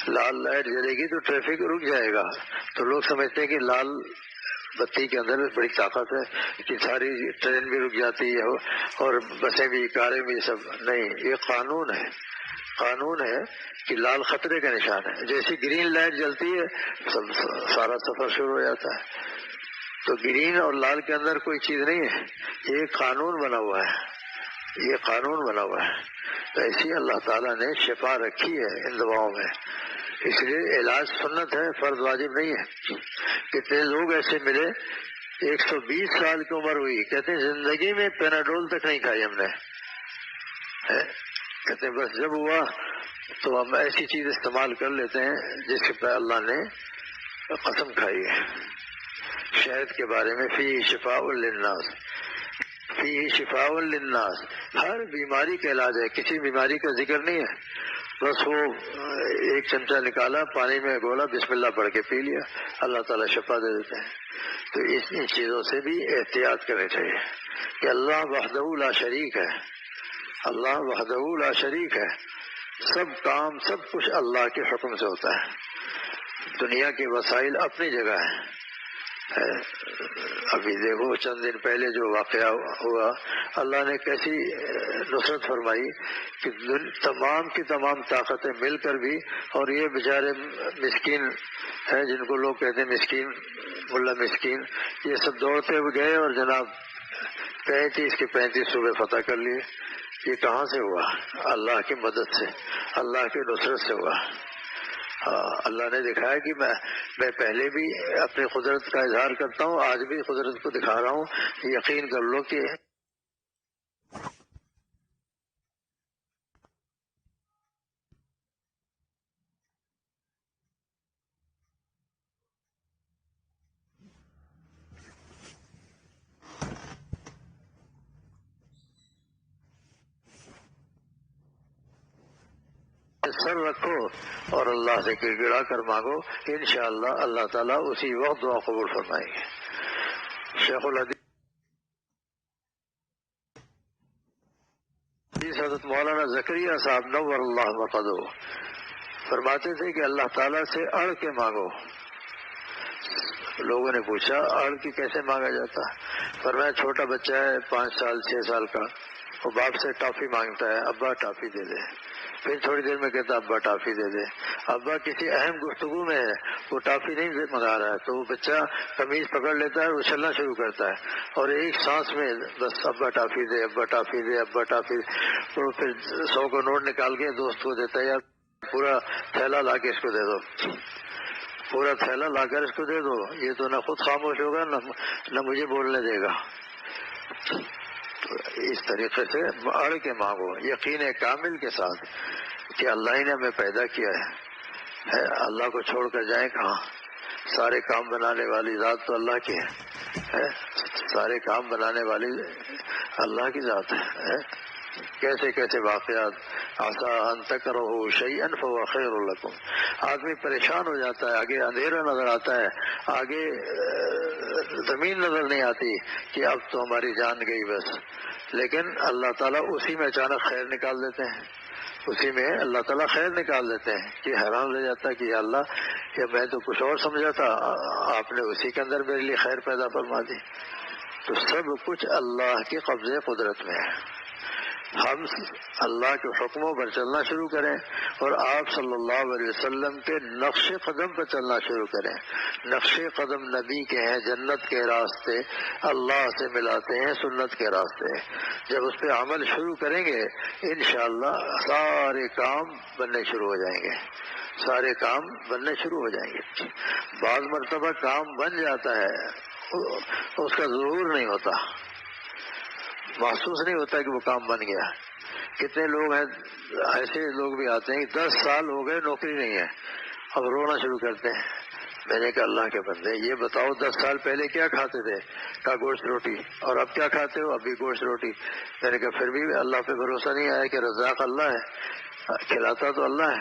لال لائٹ جلے گی تو ٹریفک رک جائے گا۔ تو لوگ سمجھتے ہیں کہ لال بتی کے اندر بڑی طاقت ہے کہ ساری ٹرین بھی رک جاتی ہے اور بسیں بھی، کاریں بھی، سب نہیں۔ یہ قانون ہے، قانون ہے کہ لال خطرے کا نشان ہے، جیسی گرین لائٹ جلتی ہے سارا سفر شروع ہو جاتا ہے۔ تو گرین اور لال کے اندر کوئی چیز نہیں ہے، یہ قانون بنا ہوا ہے، یہ قانون بنا ہوا ہے۔ تو ایسی اللہ تعالیٰ نے شفا رکھی ہے ان دواؤں میں، اس لیے علاج سنت ہے، فرض واجب نہیں ہے۔ کتنے لوگ ایسے ملے 120 سال کی عمر ہوئی، کہتے ہیں زندگی میں پیناڈول تک نہیں کھائی ہم نے، کہتے ہیں بس جب ہوا تو ہم ایسی چیز استعمال کر لیتے ہیں جس پہ اللہ نے قسم کھائی ہے۔ شہد کے بارے میں فی شفاء للناس، فی شفاء للناس، ہر بیماری کا علاج ہے، کسی بیماری کا ذکر نہیں ہے۔ بس وہ ایک چمچہ نکالا، پانی میں گھولا، بسم اللہ پڑھ کے پی لیا، اللہ تعالیٰ شفا دے دیتے ہیں۔ تو ان چیزوں سے بھی احتیاط کرنی چاہیے کہ اللہ وحدہ لا شریک ہے، اللہ وحدہ لا شریک ہے، سب کام سب کچھ اللہ کے حکم سے ہوتا ہے۔ دنیا کے وسائل اپنی جگہ ہیں۔ ابھی دیکھو چند دن پہلے جو واقعہ ہوا، اللہ نے کیسی نصرت فرمائی کہ تمام کی تمام طاقتیں مل کر بھی، اور یہ بیچارے مسکین ہیں جن کو لوگ کہتے ہیں مسکین، ملا مسکین، یہ سب دوڑتے ہوئے گئے اور جناب 35 کے 35 صوبے فتح کر لیے۔ یہ کہاں سے ہوا؟ اللہ کی مدد سے، اللہ کی نصرت سے ہوا۔ اللہ نے دکھایا کہ میں پہلے بھی اپنی قدرت کا اظہار کرتا ہوں، آج بھی قدرت کو دکھا رہا ہوں، یقین کر لو کہ سر رکھو اور اللہ سے گر گڑا کر مانگو، انشاءاللہ اللہ تعالیٰ اسی وقت دعا قبول فرمائیں گے۔ شیخ الحدیث حضرت مولانا زکریا صاحب نور اللہ مرقدہ فرماتے تھے کہ اللہ تعالیٰ سے اڑ کے مانگو۔ لوگوں نے پوچھا اڑ کے کیسے مانگا جاتا؟ فرمایا چھوٹا بچہ ہے 5 سال 6 سال کا، وہ باپ سے ٹافی مانگتا ہے، ابا ٹافی دے دے، پھر تھوڑی دیر میں کہتا ابا ٹافی دے دے۔ ابا کسی اہم گفتگو میں ہے، وہ ٹافی نہیں منگا رہا ہے، تو وہ بچہ قمیض پکڑ لیتا ہے اور اچھلنا شروع کرتا ہے، اور ایک سانس میں بس ابا ٹافی دے، ابا ٹافی دے، ابا ٹافی دے۔ اور پھر 100 کا نوٹ نکال کے دوست کو دیتا ہے، یار پورا تھیلا لا کے اس کو دے دو، پورا تھیلا لا کر اس کو دے دو، یہ تو نہ خود خاموش ہوگا نہ مجھے بولنے دے گا۔ اس طریقے سے اڑ کے مانگو، یقین کامل کے ساتھ کہ اللہ ہی نے ہمیں پیدا کیا ہے، اللہ کو چھوڑ کر جائیں کہاں؟ سارے کام بنانے والی ذات تو اللہ کی ہے، سارے کام بنانے والی اللہ کی ذات ہے۔ کیسے کیسے واقعات، عسیٰ ان تکرہوا شیئا فہو خیر لکم، آدمی پریشان ہو جاتا ہے، آگے اندھیرا نظر آتا ہے، آگے زمین نظر نہیں آتی کہ اب تو ہماری جان گئی بس، لیکن اللہ تعالیٰ اسی میں اچانک خیر نکال دیتے ہیں، اسی میں اللہ تعالیٰ خیر نکال دیتے ہیں کہ حیران رہ جاتا ہے کہ یا اللہ کہ میں تو کچھ اور سمجھا تھا، آپ نے اسی کے اندر میرے لیے خیر پیدا فرما دی۔ تو سب کچھ اللہ کے قبضے قدرت میں ہے. ہم اللہ کے حکموں پر چلنا شروع کریں اور آپ صلی اللہ علیہ وسلم کے نقش قدم پر چلنا شروع کریں. نقش قدم نبی کے ہیں، جنت کے راستے اللہ سے ملاتے ہیں، سنت کے راستے. جب اس پہ عمل شروع کریں گے انشاءاللہ سارے کام بننے شروع ہو جائیں گے، سارے کام بننے شروع ہو جائیں گے. بعض مرتبہ کام بن جاتا ہے، اس کا ظہور نہیں ہوتا، محسوس نہیں ہوتا کہ وہ کام بن گیا. کتنے لوگ ہیں ایسے لوگ بھی آتے ہیں کہ 10 سال ہو گئے نوکری نہیں ہے، اب رونا شروع کرتے ہیں. میں نے کہا اللہ کے بندے یہ بتاؤ 10 سال پہلے کیا کھاتے تھے؟ کہا گوشت روٹی. اور اب کیا کھاتے ہو؟ اب بھی گوشت روٹی. میں نے کہا پھر بھی اللہ پہ بھروسہ نہیں آیا کہ رزاق اللہ ہے، کھلاتا تو اللہ ہے،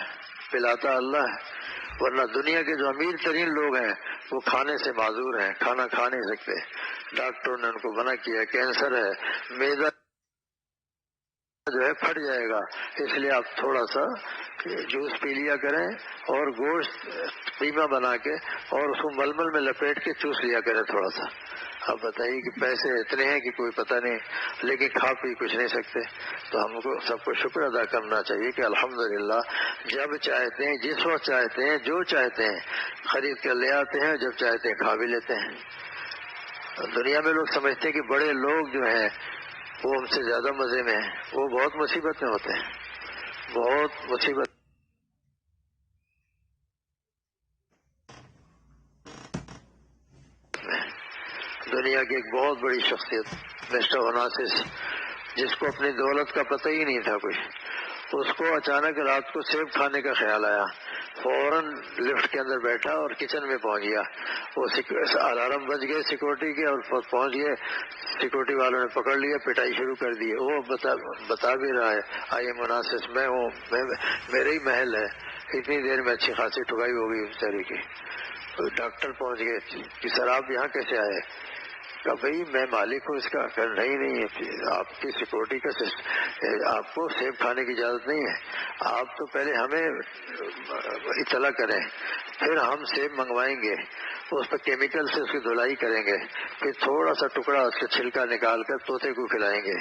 پلاتا اللہ ہے. ورنہ دنیا کے جو امیر ترین لوگ ہیں وہ کھانے سے معذور ہیں، کھانا کھا نہیں سکتے. ڈاکٹروں نے ان کو منع کیا، کینسر ہے، معدہ جو ہے پھٹ جائے گا، اس لیے آپ تھوڑا سا جوس پی لیا کریں اور گوشت قیمہ بنا کے اور اس کو ململ میں لپیٹ کے چوس لیا کریں تھوڑا سا. اب بتائیے کہ پیسے اتنے ہیں کہ کوئی پتہ نہیں، لیکن کھا پی کچھ نہیں سکتے. تو ہم کو سب کو شکر ادا کرنا چاہیے کہ الحمدللہ جب چاہتے ہیں، جس وقت چاہتے ہیں، جو چاہتے ہیں خرید کر لے آتے ہیں، جب چاہتے ہیں کھا بھی لیتے ہیں. دنیا میں لوگ سمجھتے ہیں کہ بڑے لوگ جو ہیں وہ ہم سے زیادہ مزے میں ہیں، وہ بہت مصیبت میں ہوتے ہیں، بہت مصیبت میں. دنیا کی ایک بہت بڑی شخصیت مسٹر اوناسس، جس کو اپنی دولت کا پتہ ہی نہیں تھا کوئی، اس کو اچانک رات کو سیب کھانے کا خیال آیا، فوراً لفٹ کے اندر بیٹھا اور کچن میں پہنچ گیا. وہ الارم بج گئے سیکورٹی کے اور پہنچ گئے، سیکورٹی والوں نے پکڑ لیا، پٹائی شروع کر دی. وہ بتا بھی رہا ہے آئی ایم اوناسس، میں ہوں، میرے ہی محل ہے. اتنی دیر میں اچھی خاصی ٹھگائی ہو گئی بیچارے کی. ڈاکٹر پہنچ گئے کہ سر آپ یہاں کیسے آئے؟ کہا بھائی میں مالک ہوں اس کا. کہ نہیں آپ کی سیکورٹی کا آپ کو سیب کھانے کی اجازت نہیں ہے. آپ تو پہلے ہمیں اطلاع کریں، پھر ہم سیب منگوائیں گے، اس پہ کیمیکل سے اس کی دھلائی کریں گے، پھر تھوڑا سا ٹکڑا اس کا چھلکا نکال کر طوطے کو کھلائیں گے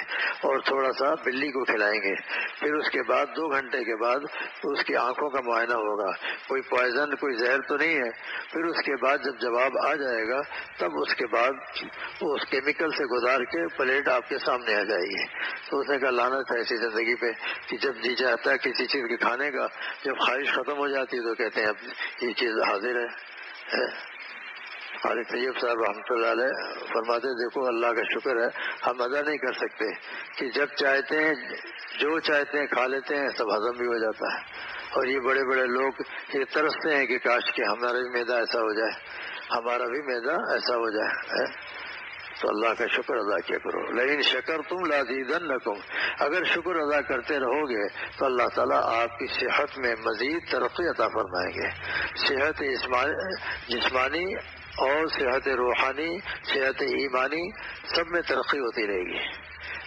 اور تھوڑا سا بلی کو کھلائیں گے. پھر اس کے بعد 2 گھنٹے کے بعد اس کی آنکھوں کا معائنہ ہوگا، کوئی پوائزن کوئی زہر تو نہیں ہے. پھر اس کے بعد جب جواب آ جائے گا تب اس کے بعد وہ اس کیمیکل سے گزار کے پلیٹ آپ کے سامنے آ جائے گی. تو اس نے کہا لعنت ہے ایسی زندگی پہ کہ جب جی چاہتا ہے کسی چیز کے کھانے کا، جب خواہش ختم ہو جاتی ہے تو کہتے ہیں اب یہ چیز حاضر ہے. خالد طیب صاحب رحمۃ اللہ علیہ فرماتے دیکھو اللہ کا شکر ہے ہم ادا نہیں کر سکتے کہ جب چاہتے ہیں جو چاہتے ہیں کھا لیتے ہیں، سب ہضم بھی ہو جاتا ہے. اور یہ بڑے بڑے لوگ یہ ترستے ہیں کہ کاش کہ ہمارا بھی معدہ ایسا ہو جائے، ہمارا بھی معدہ ایسا ہو جائے. تو اللہ کا شکر ادا کیا کرو. لیکن شکر تم لازیدنکم، اگر شکر ادا کرتے رہو گے تو اللہ تعالیٰ آپ کی صحت میں مزید ترقی عطا فرمائیں گے. صحت جسمانی اور صحت روحانی، صحت ایمانی سب میں ترقی ہوتی رہے گی.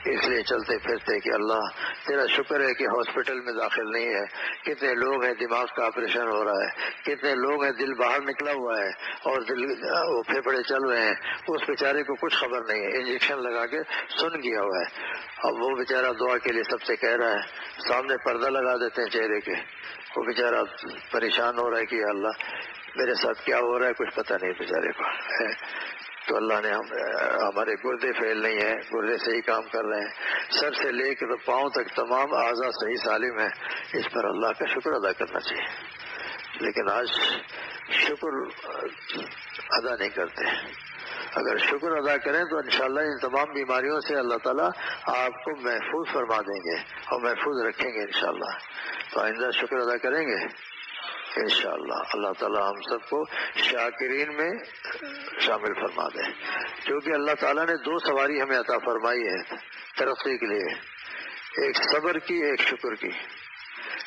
اس لیے چلتے پھرتے کہ اللہ تیرا شکر ہے کہ ہاسپٹل میں داخل نہیں ہے. کتنے لوگ ہیں دماغ کا آپریشن ہو رہا ہے، کتنے لوگ ہیں دل باہر نکلا ہوا ہے اور وہ پھیپھڑے چل رہے ہیں، اس بیچارے کو کچھ خبر نہیں ہے، انجیکشن لگا کے سن گیا ہوا ہے. اب وہ بیچارہ دعا کے لیے سب سے کہہ رہا ہے، سامنے پردہ لگا دیتے ہیں چہرے کے، وہ بیچارہ پریشان ہو رہا ہے کہ یا اللہ میرے ساتھ کیا ہو رہا ہے، کچھ پتہ نہیں بیچارے کو. تو اللہ نے ہمارے گردے فیل نہیں ہیں، گردے صحیح کام کر رہے ہیں، سر سے لے کے تو پاؤں تک تمام اعضاء صحیح سالم ہیں. اس پر اللہ کا شکر ادا کرنا چاہیے. لیکن آج شکر ادا نہیں کرتے. اگر شکر ادا کریں تو انشاءاللہ ان تمام بیماریوں سے اللہ تعالیٰ آپ کو محفوظ فرما دیں گے اور محفوظ رکھیں گے انشاءاللہ. تو آئندہ شکر ادا کریں گے انشاءاللہ. اللہ تعالیٰ ہم سب کو شاکرین میں شامل فرما دیں، کیونکہ اللہ تعالیٰ نے 2 سواری ہمیں عطا فرمائی ہے ترقی کے لیے، ایک صبر کی ایک شکر کی.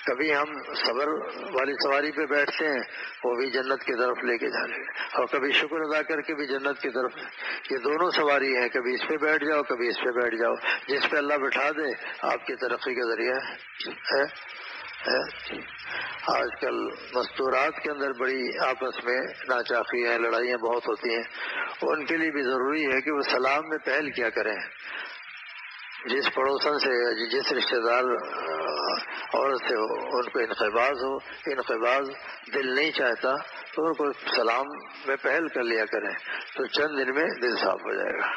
کبھی ہم صبر والی سواری پہ بیٹھتے ہیں وہ بھی جنت کی طرف لے کے جانے، اور کبھی شکر ادا کر کے بھی جنت کی طرف. یہ دونوں سواری ہیں، کبھی اس پہ بیٹھ جاؤ کبھی اس پہ بیٹھ جاؤ. جس پہ اللہ بٹھا دے آپ کی ترقی کا ذریعہ ہے. آج کل مستورات کے اندر بڑی آپس میں ناچاقیاں لڑائیاں بہت ہوتی ہیں، ان کے لیے بھی ضروری ہے کہ وہ سلام میں پہل کیا کریں. جس پڑوسن سے جس رشتہ دار عورت سے ان کو انقباض دل نہیں چاہتا تو ان کو سلام میں پہل کر لیا کریں، تو چند دن میں دل صاف ہو جائے گا.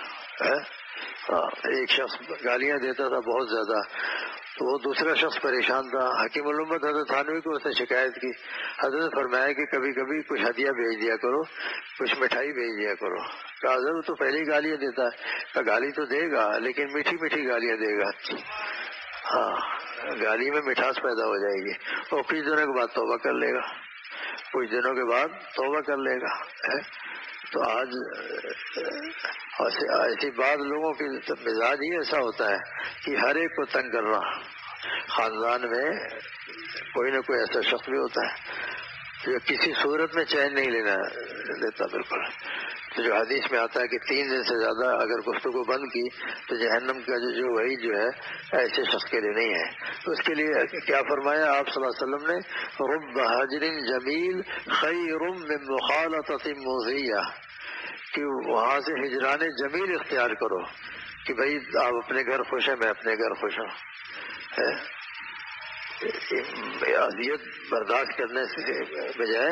ایک شخص گالیاں دیتا تھا بہت زیادہ، تو وہ دوسرا شخص پریشان تھا. حکیم الامت حضرت تھانوی کو اس نے شکایت کی. حضرت فرمایا کہ کبھی کبھی کچھ ہدیہ بھیج دیا کرو، کچھ مٹھائی بھیج دیا کرو. کہا حضرت تو پہلی گالیاں دیتا ہے. کہا گالی تو دے گا لیکن میٹھی میٹھی گالیاں دے گا. ہاں، گالی میں مٹھاس پیدا ہو جائے گی اور کچھ دنوں کے بعد توبہ کر لے گا، کچھ دنوں کے بعد توبہ کر لے گا. تو آج ایسی بعض لوگوں کی مزاج ہی ایسا ہوتا ہے کہ ہر ایک کو تنگ کرنا. خاندان میں کوئی نہ کوئی ایسا شخص بھی ہوتا ہے جو کسی صورت میں چین نہیں لینا دیتا بالکل. تو جو حدیث میں آتا ہے کہ 3 دن سے زیادہ اگر گفتگو بند کی تو جہنم کا جو وہی جو ہے ایسے شخص کے لیے نہیں ہے. تو اس کے لیے کیا فرمایا آپ صلی اللہ علیہ وسلم نے؟ رب حجر جمیل خیر من مخالطۃ مؤذیہ، کہ وہاں سے ہجران جمیل اختیار کرو کہ بھائی آپ اپنے گھر خوش ہیں، میں اپنے گھر خوش ہوں. اذیت برداشت کرنے سے بجائے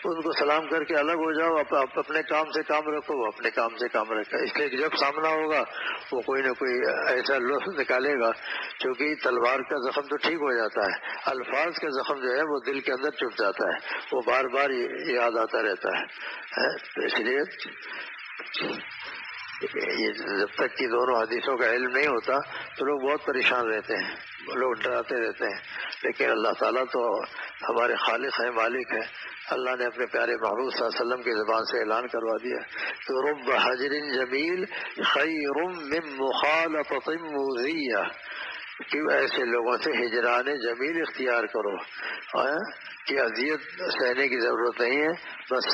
ان کو سلام کر کے الگ ہو جاؤ. آپ اپنے کام سے کام رکھو، وہ اپنے کام سے کام رکھے. اس لیے کہ جب سامنا ہوگا وہ کوئی نہ کوئی ایسا لفظ نکالے گا، کیونکہ تلوار کا زخم تو ٹھیک ہو جاتا ہے، الفاظ کا زخم جو ہے وہ دل کے اندر چپ جاتا ہے، وہ بار بار یاد آتا رہتا ہے. اس لیے یہ جب تک کہ دونوں حدیثوں کا علم نہیں ہوتا تو لوگ بہت پریشان رہتے ہیں، لوگ ڈراتے رہتے ہیں. لیکن اللہ تعالیٰ تو ہمارے خالق ہیں، مالک ہیں. اللہ نے اپنے پیارے محبوب صلی اللہ علیہ وسلم کی زبان سے اعلان کروا دیا کہ رب حجر جمیل خیر من مخالطۃ مؤذیہ، کہ ایسے لوگوں سے ہجران جمیل اختیار کرو کہ اذیت سہنے کی ضرورت نہیں ہے، بس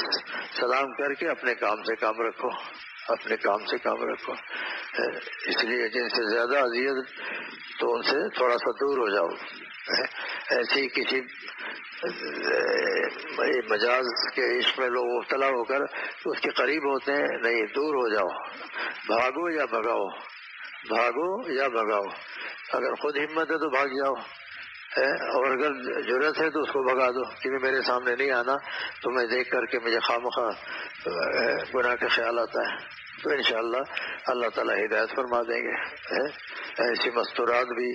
سلام کر کے اپنے کام سے کام رکھو، اپنے کام سے کام رکھو. اس لیے جن سے زیادہ اذیت تو ان سے تھوڑا سا دور ہو جاؤ. ایسی کسی مجاز کے عشق میں لوگ مبتلا ہو کر اس کے قریب ہوتے ہیں، نہیں، دور ہو جاؤ. بھاگو یا بھگاؤ، بھاگو یا بھگاؤ. اگر خود ہمت ہے تو بھاگ جاؤ، اور اگر ضرورت ہے تو اس کو بھگا دو کہ میرے سامنے نہیں آنا تو میں دیکھ کر کے مجھے خواہ گناہ کا خیال آتا ہے. تو انشاءاللہ اللہ تعالیٰ ہدایت فرما دیں گے. ایسی مستورات بھی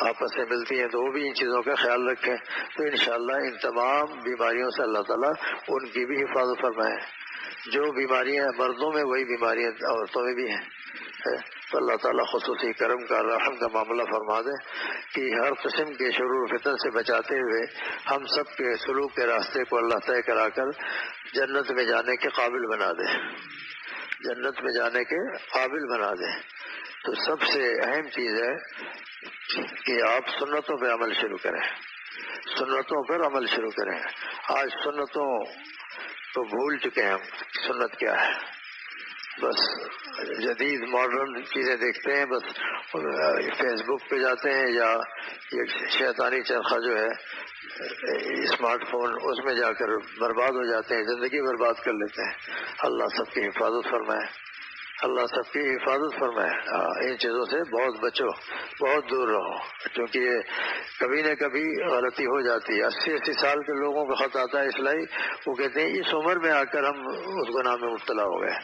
آپس میں ملتی ہیں تو وہ بھی ان چیزوں کا خیال رکھیں تو انشاءاللہ ان تمام بیماریوں سے اللہ تعالیٰ ان کی بھی حفاظت فرمائے. جو بیماریاں مردوں میں وہی بیماریاں عورتوں میں بھی ہیں. تو اللہ تعالیٰ خصوصی کرم کا رحم کا معاملہ فرما دے کہ ہر قسم کے شرور فتن سے بچاتے ہوئے ہم سب کے سلوک کے راستے کو اللہ طے کرا کر جنت میں جانے کے قابل بنا دے، جنت میں جانے کے قابل بنا دے. تو سب سے اہم چیز ہے کہ آپ سنتوں پہ عمل شروع کریں، سنتوں پر عمل شروع کریں. آج سنتوں تو بھول چکے ہیں ہم، سنت کیا ہے. بس جدید ماڈرن چیزیں دیکھتے ہیں، بس فیس بک پہ جاتے ہیں یا یہ شیطانی چرخہ جو ہے اسمارٹ فون، اس میں جا کر برباد ہو جاتے ہیں، زندگی برباد کر لیتے ہیں. اللہ سب کی حفاظت فرمائے، اللہ سب کی حفاظت فرمائے. ان چیزوں سے بہت بچو، بہت دور رہو، کیونکہ یہ کبھی نہ کبھی غلطی ہو جاتی ہے. 80 سال کے لوگوں کا خط آتا ہے اصلاحی، وہ کہتے ہیں اس عمر میں آ کر ہم اس گناہ میں مبتلا ہو گئے.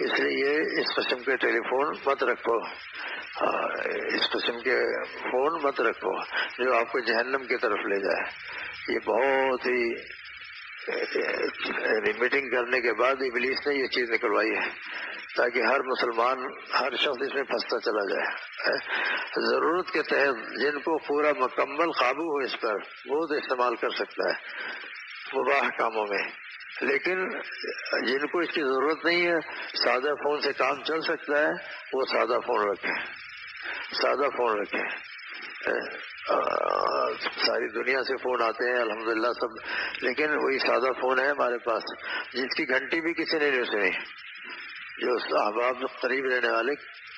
اس لیے اس قسم کے ٹیلی فون مت رکھو، اس قسم کے فون مت رکھو جو آپ کو جہنم کی طرف لے جائے. یہ بہت ہی میٹنگ کرنے کے بعد ابلیس نے یہ چیز نکلوائی ہے تاکہ ہر مسلمان، ہر شخص اس میں پھنستا چلا جائے. ضرورت کے تحت جن کو پورا مکمل قابو ہو اس پر وہ تو استعمال کر سکتا ہے مباح کاموں میں، لیکن جن کو اس کی ضرورت نہیں ہے، سادہ فون سے کام چل سکتا ہے، وہ سادہ فون رکھیں، سادہ فون رکھیں. ساری دنیا سے فون آتے ہیں الحمدللہ سب، لیکن وہی سادہ فون ہے ہمارے پاس جس کی گھنٹی بھی کسی نے نہیں سنی. جو احباب قریب رہنے والے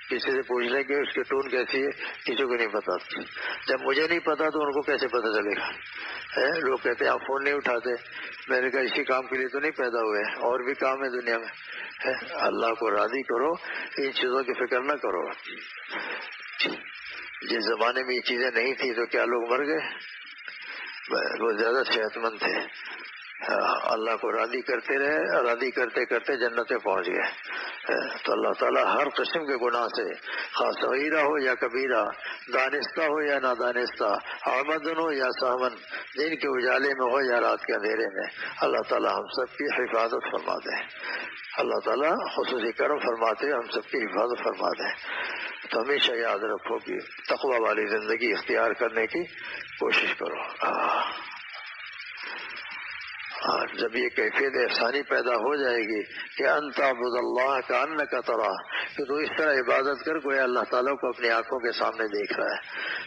کسی سے پوچھ لیں کہ اس کی ٹون کیسی ہے، کسی کو نہیں پتا. جب مجھے نہیں پتا تو ان کو کیسے پتا چلے گا؟ لوگ کہتے ہیں آپ فون نہیں اٹھاتے. میں نے کہا اسی کام کے لیے تو نہیں پیدا ہوئے، اور بھی کام ہے دنیا میں. اللہ کو راضی کرو، ان چیزوں کی فکر نہ کرو. جس زمانے میں یہ چیزیں نہیں تھی تو کیا لوگ مر گئے؟ وہ زیادہ صحت مند تھے. اللہ کو راضی کرتے رہے، راضی کرتے کرتے جنتیں پہنچ گئے. تو اللہ تعالیٰ ہر قسم کے گناہ سے، خاص صغیرہ ہو یا کبیرہ، دانستہ ہو یا نادانستہ، آمدن ہو یا سامن، دن کے اجالے میں ہو یا رات کے اندھیرے میں، اللہ تعالیٰ ہم سب کی حفاظت فرما دے. اللہ تعالیٰ خصوصی کرم فرماتے ہم سب کی حفاظت فرما دے. تو ہمیشہ یاد رکھو کہ تقوی والی زندگی اختیار کرنے کی کوشش کرو. جب یہ کیفیت احسانی پیدا ہو جائے گی کہ انت عبد اللہ کا ان کا ترا، کہ تو اس طرح عبادت کر گویا اللہ تعالیٰ کو اپنی آنکھوں کے سامنے دیکھ رہا ہے.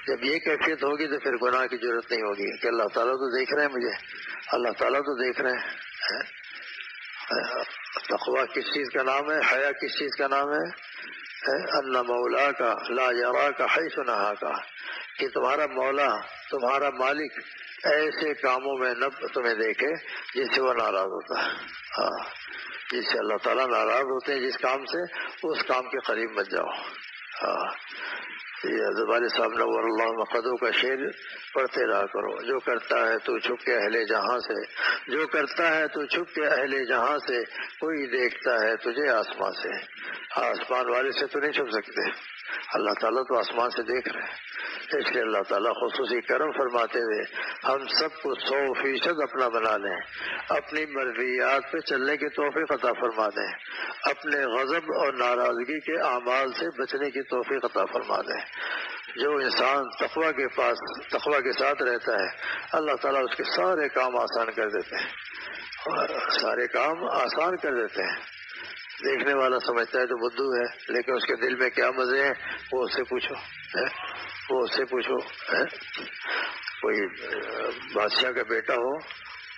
جب یہ کیفیت ہوگی تو پھر گناہ کی ضرورت نہیں ہوگی کہ اللہ تعالیٰ تو دیکھ رہے ہیں مجھے، اللہ تعالیٰ تو دیکھ رہے ہیں. تقویٰ کس چیز کا نام ہے؟ حیا کس چیز کا نام ہے؟ ان مولا کا لا یرا کا حیث نہا کا، کہ تمہارا مولا، تمہارا مالک ایسے کاموں میں نہ تمہیں دیکھے جس سے وہ ناراض ہوتا ہے. جس سے اللہ تعالیٰ ناراض ہوتے ہیں جس کام سے، اس کام کے قریب مت جاؤ. یہ زبان صاحب نور اللہ مقدو کا شعر پڑھتے رہا کرو. جو کرتا ہے تو چھپ کے اہل جہاں سے، جو کرتا ہے تو چھپ کے اہل جہاں سے، کوئی دیکھتا ہے تجھے آسمان سے. آسمان والے سے تو نہیں چھپ سکتے، اللہ تعالیٰ تو آسمان سے دیکھ رہے ہیں. اس لیے اللہ تعالیٰ خصوصی کرم فرماتے ہوئے ہم سب کو 100% اپنا بنا لیں، اپنی مرضیات پہ چلنے کی توفیق عطا فرما دیں، اپنے غضب اور ناراضگی کے اعمال سے بچنے کی توفیق عطا فرما دیں. جو انسان تقویٰ کے ساتھ رہتا ہے، اللہ تعالیٰ اس کے سارے کام آسان کر دیتے ہیں، سارے کام آسان کر دیتے ہیں. دیکھنے والا سمجھتا ہے تو بدھو ہے، لیکن اس کے دل میں کیا مزے ہیں وہ اس سے پوچھو. کوئی بادشاہ کا بیٹا ہو،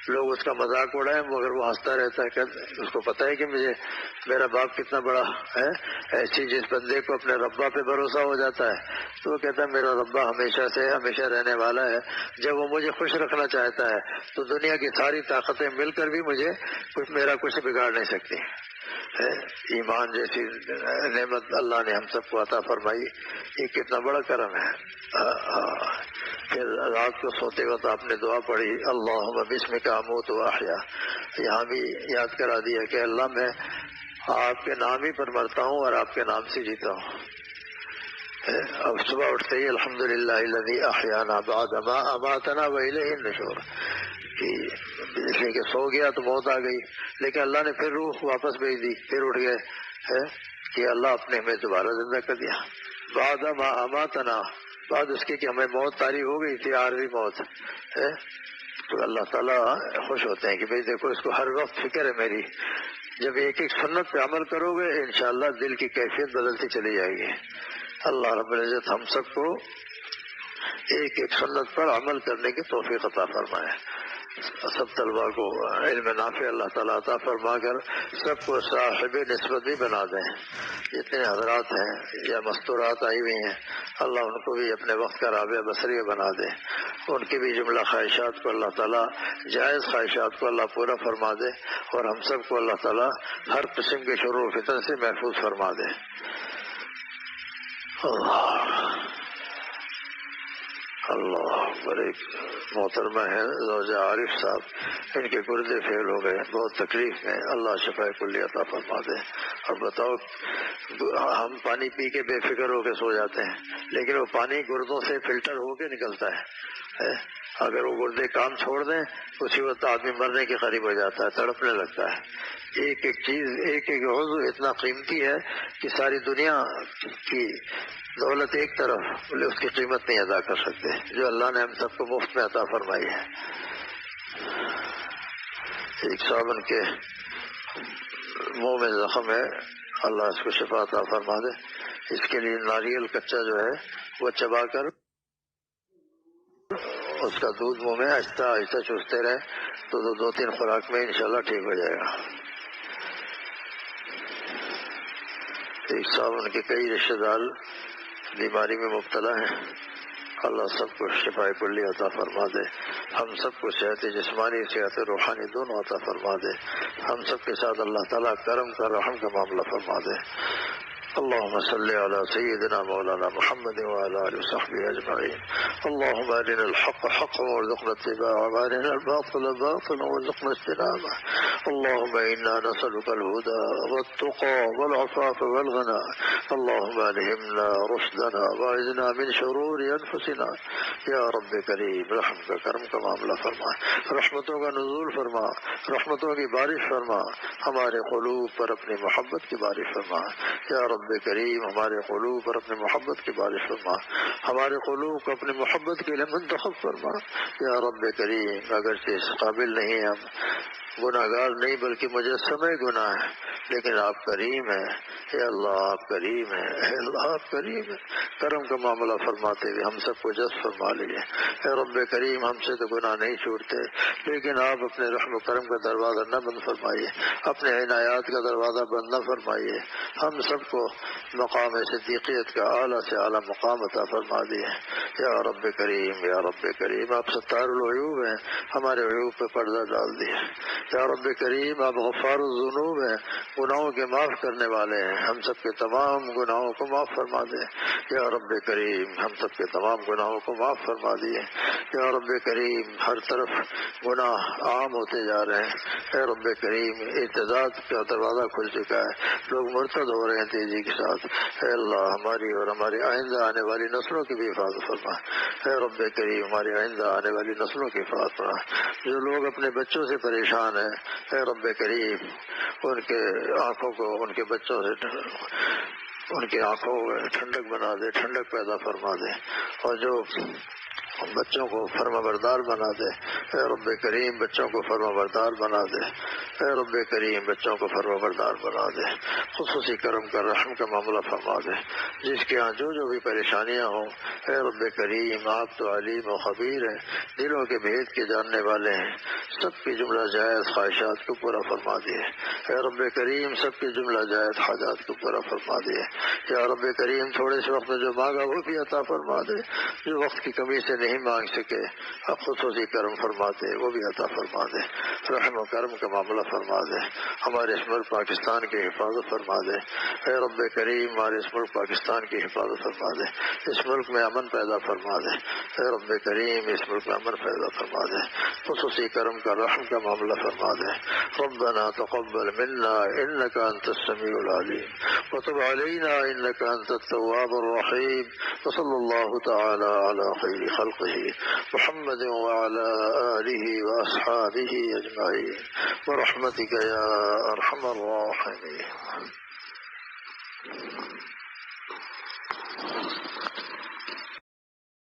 لوگ اس کا مذاق اڑائیں مگر وہ ہنستا رہتا ہے. اس کو پتہ ہے کہ میرا باپ کتنا بڑا ہے. ایسی جس بندے کو اپنے ربا پہ بھروسہ ہو جاتا ہے تو وہ کہتا ہے میرا ربا ہمیشہ سے ہمیشہ رہنے والا ہے. جب وہ مجھے خوش رکھنا چاہتا ہے تو دنیا کی ساری طاقتیں مل کر بھی مجھے میرا کچھ بگاڑ نہیں سکتی. ایمان جیسی نعمت اللہ نے ہم سب کو عطا فرمائی، یہ کتنا بڑا کرم ہے. پھر رات کو سوتے وقت آپ نے دعا پڑھی اللہم بسمک اموت و احیا. یہاں بھی یاد کرا دیا کہ اللہ میں آپ کے نام ہی پر مرتا ہوں اور آپ کے نام سے جیتا ہوں. اب صبح اٹھتے ہی الحمدللہ الذی احیانا بعد ما اماتنا والیہ النشور، اس لیے کہ سو گیا تو موت آ گئی، لیکن اللہ نے پھر روح واپس بھیج دی، پھر اٹھ گئے کہ اللہ اپنے ہمیں دوبارہ زندہ کر دیا. بعد ما اماتنا، بعد اس کے کہ ہمیں موت طاری ہو گئی تھی، عارضی موت ہے. تو اللہ تعالیٰ خوش ہوتے ہیں کہ بھئی دیکھو اس کو ہر وقت فکر ہے میری. جب ایک ایک سنت پہ عمل کرو گے انشاءاللہ دل کی کیفیت بدلتی چلی جائے گی. اللہ رب العزت ہم سب کو ایک ایک سنت پر عمل کرنے کی توفیق عطا فرمائے. سب طلبا کو علم نافع اللہ تعالیٰ عطا فرما کر سب کو صاحب نسبت بھی بنا دیں. جتنے حضرات ہیں یا مستورات آئی ہوئی ہیں اللہ ان کو بھی اپنے وقت کا رابع بصری بنا دے. ان کی بھی جملہ خواہشات کو اللہ تعالیٰ، جائز خواہشات کو اللہ پورا فرما دے، اور ہم سب کو اللہ تعالیٰ ہر قسم کے شرور و فتن سے محفوظ فرما دے. اللہ ایک محترمہ ہے زوجہ عارف صاحب، ان کے گردے فیل ہو گئے، بہت تکلیف میں، اللہ شفا کلی عطا فرما دے. اور بتاؤ ہم پانی پی کے بے فکر ہو کے سو جاتے ہیں، لیکن وہ پانی گردوں سے فلٹر ہو کے نکلتا ہے. اگر وہ گردے کام چھوڑ دیں اسی وقت آدمی مرنے کے قریب ہو جاتا ہے، تڑپنے لگتا ہے. ایک ایک چیز، ایک ایک عضو اتنا قیمتی ہے کہ ساری دنیا کی دولت ایک طرف، اس کی قیمت نہیں ادا کر سکتے جو اللہ نے ہم سب کو مفت میں عطا فرمائی ہے. ایک صابن کے منہ میں زخم ہے، اللہ اس کو شفا عطا فرما دے. اس کے لیے ناریل کچا جو ہے وہ چبا کر اس کا دودھ منہ میں آہستہ آہستہ چوستے رہے تو 2-3 خوراک میں انشاءاللہ ٹھیک ہو جائے گا. ایک صاحب ان کے کئی رشتہ دار بیماری میں مبتلا ہیں، اللہ سب کو شفا کلی عطا فرما دے، ہم سب کو صحت جسمانی صحت روحانی دونوں عطا فرما دے، ہم سب کے ساتھ اللہ تعالیٰ کرم کا رحم کا معاملہ فرما دے۔ اللهم صل على سيدنا مولانا محمد وعلى آله وصحبه أجمعين. اللهم أرنا الحق حقا وارزقنا اتباعه وأرنا الباطل باطلا وارزقنا اجتنابه. اللهم إنا نسألك الهدى والتقى والعفاف والغنى. اللهم ألهمنا رشدنا وأعذنا من شرور أنفسنا. یا رب کریم رحم کا کرم کا معاملہ فرما، رحمتوں کا نزول فرما، رحمتوں کی بارش فرما، ہمارے قلوب پر اپنی محبت کی بارش فرما۔ یا رب کریم ہمارے قلوب پر اپنی محبت کی بارش فرما، ہمارے قلوب کو اپنی محبت کے لیے منتخب فرما۔ یا رب کریم اگرچہ اس قابل نہیں ہم، گناہ گار نہیں بلکہ مجسمہ گناہ ہے، لیکن آپ کریم ہیں، اے اللہ آپ کریم ہیں، اے اللہ آپ کریم ہیں، کرم کا معاملہ فرماتے ہوئے ہم سب کو جذب فرما لیجیے۔ اے رب کریم ہم سے تو گناہ نہیں چھوٹتے، لیکن آپ اپنے رحم و کرم کا دروازہ نہ بند فرمائیے، اپنے عنایات کا دروازہ بند نہ فرمائیے، ہم سب کو مقام صدیقیت کا اعلیٰ سے اعلیٰ مقام عطا فرما دیے۔ یا رب کریم یا رب کریم آپ ستار العیوب ہیں، ہمارے عیوب پہ پردہ ڈال دیے۔ یا رب کریم آپ غفار الذنوب ہیں، گناہوں کے معاف کرنے والے ہیں، ہم سب کے تمام گناہوں کو معاف فرما دیں۔ یا رب کریم ہم سب کے تمام گناہوں کو معاف فرما دیے۔ یا رب کریم ہر طرف گناہ عام ہوتے جا رہے ہیں، اے رب کریم ارتداد کا دروازہ کھل چکا ہے، لوگ مرتد ہو رہے ہیں تیزی کے ساتھ۔ اے اللہ ہماری اور ہماری آئندہ آنے والی نسلوں کی بھی حفاظت فرما۔ اے رب کریم ہماری آئندہ آنے والی نسلوں کی حفاظت فرما۔ جو لوگ اپنے بچوں سے پریشان ہیں، اے رب کریم ان کے آنکھوں کو ان کے بچوں سے ان کی آنکھوں میں ٹھنڈک بنا دے، ٹھنڈک پیدا فرما دے، اور جو بچوں کو فرما بردار بنا دے۔ اے رب کریم بچوں کو فرما بردار بنا دے، اے رب کریم بچوں کو فرما بردار بنا دے، خصوصی کرم کا رحم کا معاملہ فرما دے۔ جس کے ہاں جو بھی پریشانیاں ہوں، اے رب کریم آپ تو علیم و خبیر ہیں، دلوں کے بھید کے جاننے والے ہیں، سب کی جملہ جائز خواہشات کو پورا فرما دیے۔ اے رب کریم سب کی جملہ جائز حاجات کو پورا فرما دیے۔ یا رب کریم تھوڑے سے وقت میں جو مانگا وہ بھی عطا فرما دے، جو وقت کی کمی سے نہیں مانگ سکے اب خصوصی کرم فرما دے وہ بھی عطا فرما دے، رحم و کرم کا معاملہ فرما دے، ہمارے اس ملک پاکستان کی حفاظت فرما دے۔ اے رب کریم ہمارے اس ملک پاکستان کی حفاظت فرما دے، اس ملک میں امن پیدا فرما دے۔ اے رب کریم اس ملک میں امن پیدا فرما دے، خصوصی کرم کا رحم کا معاملہ فرما دے۔ ربنا تقبل منا انك انت السميع العليم وتب علينا انك انت التواب الرحيم وصلى الله تعالى على خير خلقه محمد وعلى آله وأصحابه أجمعين برحمتك يا أرحم الراحمين۔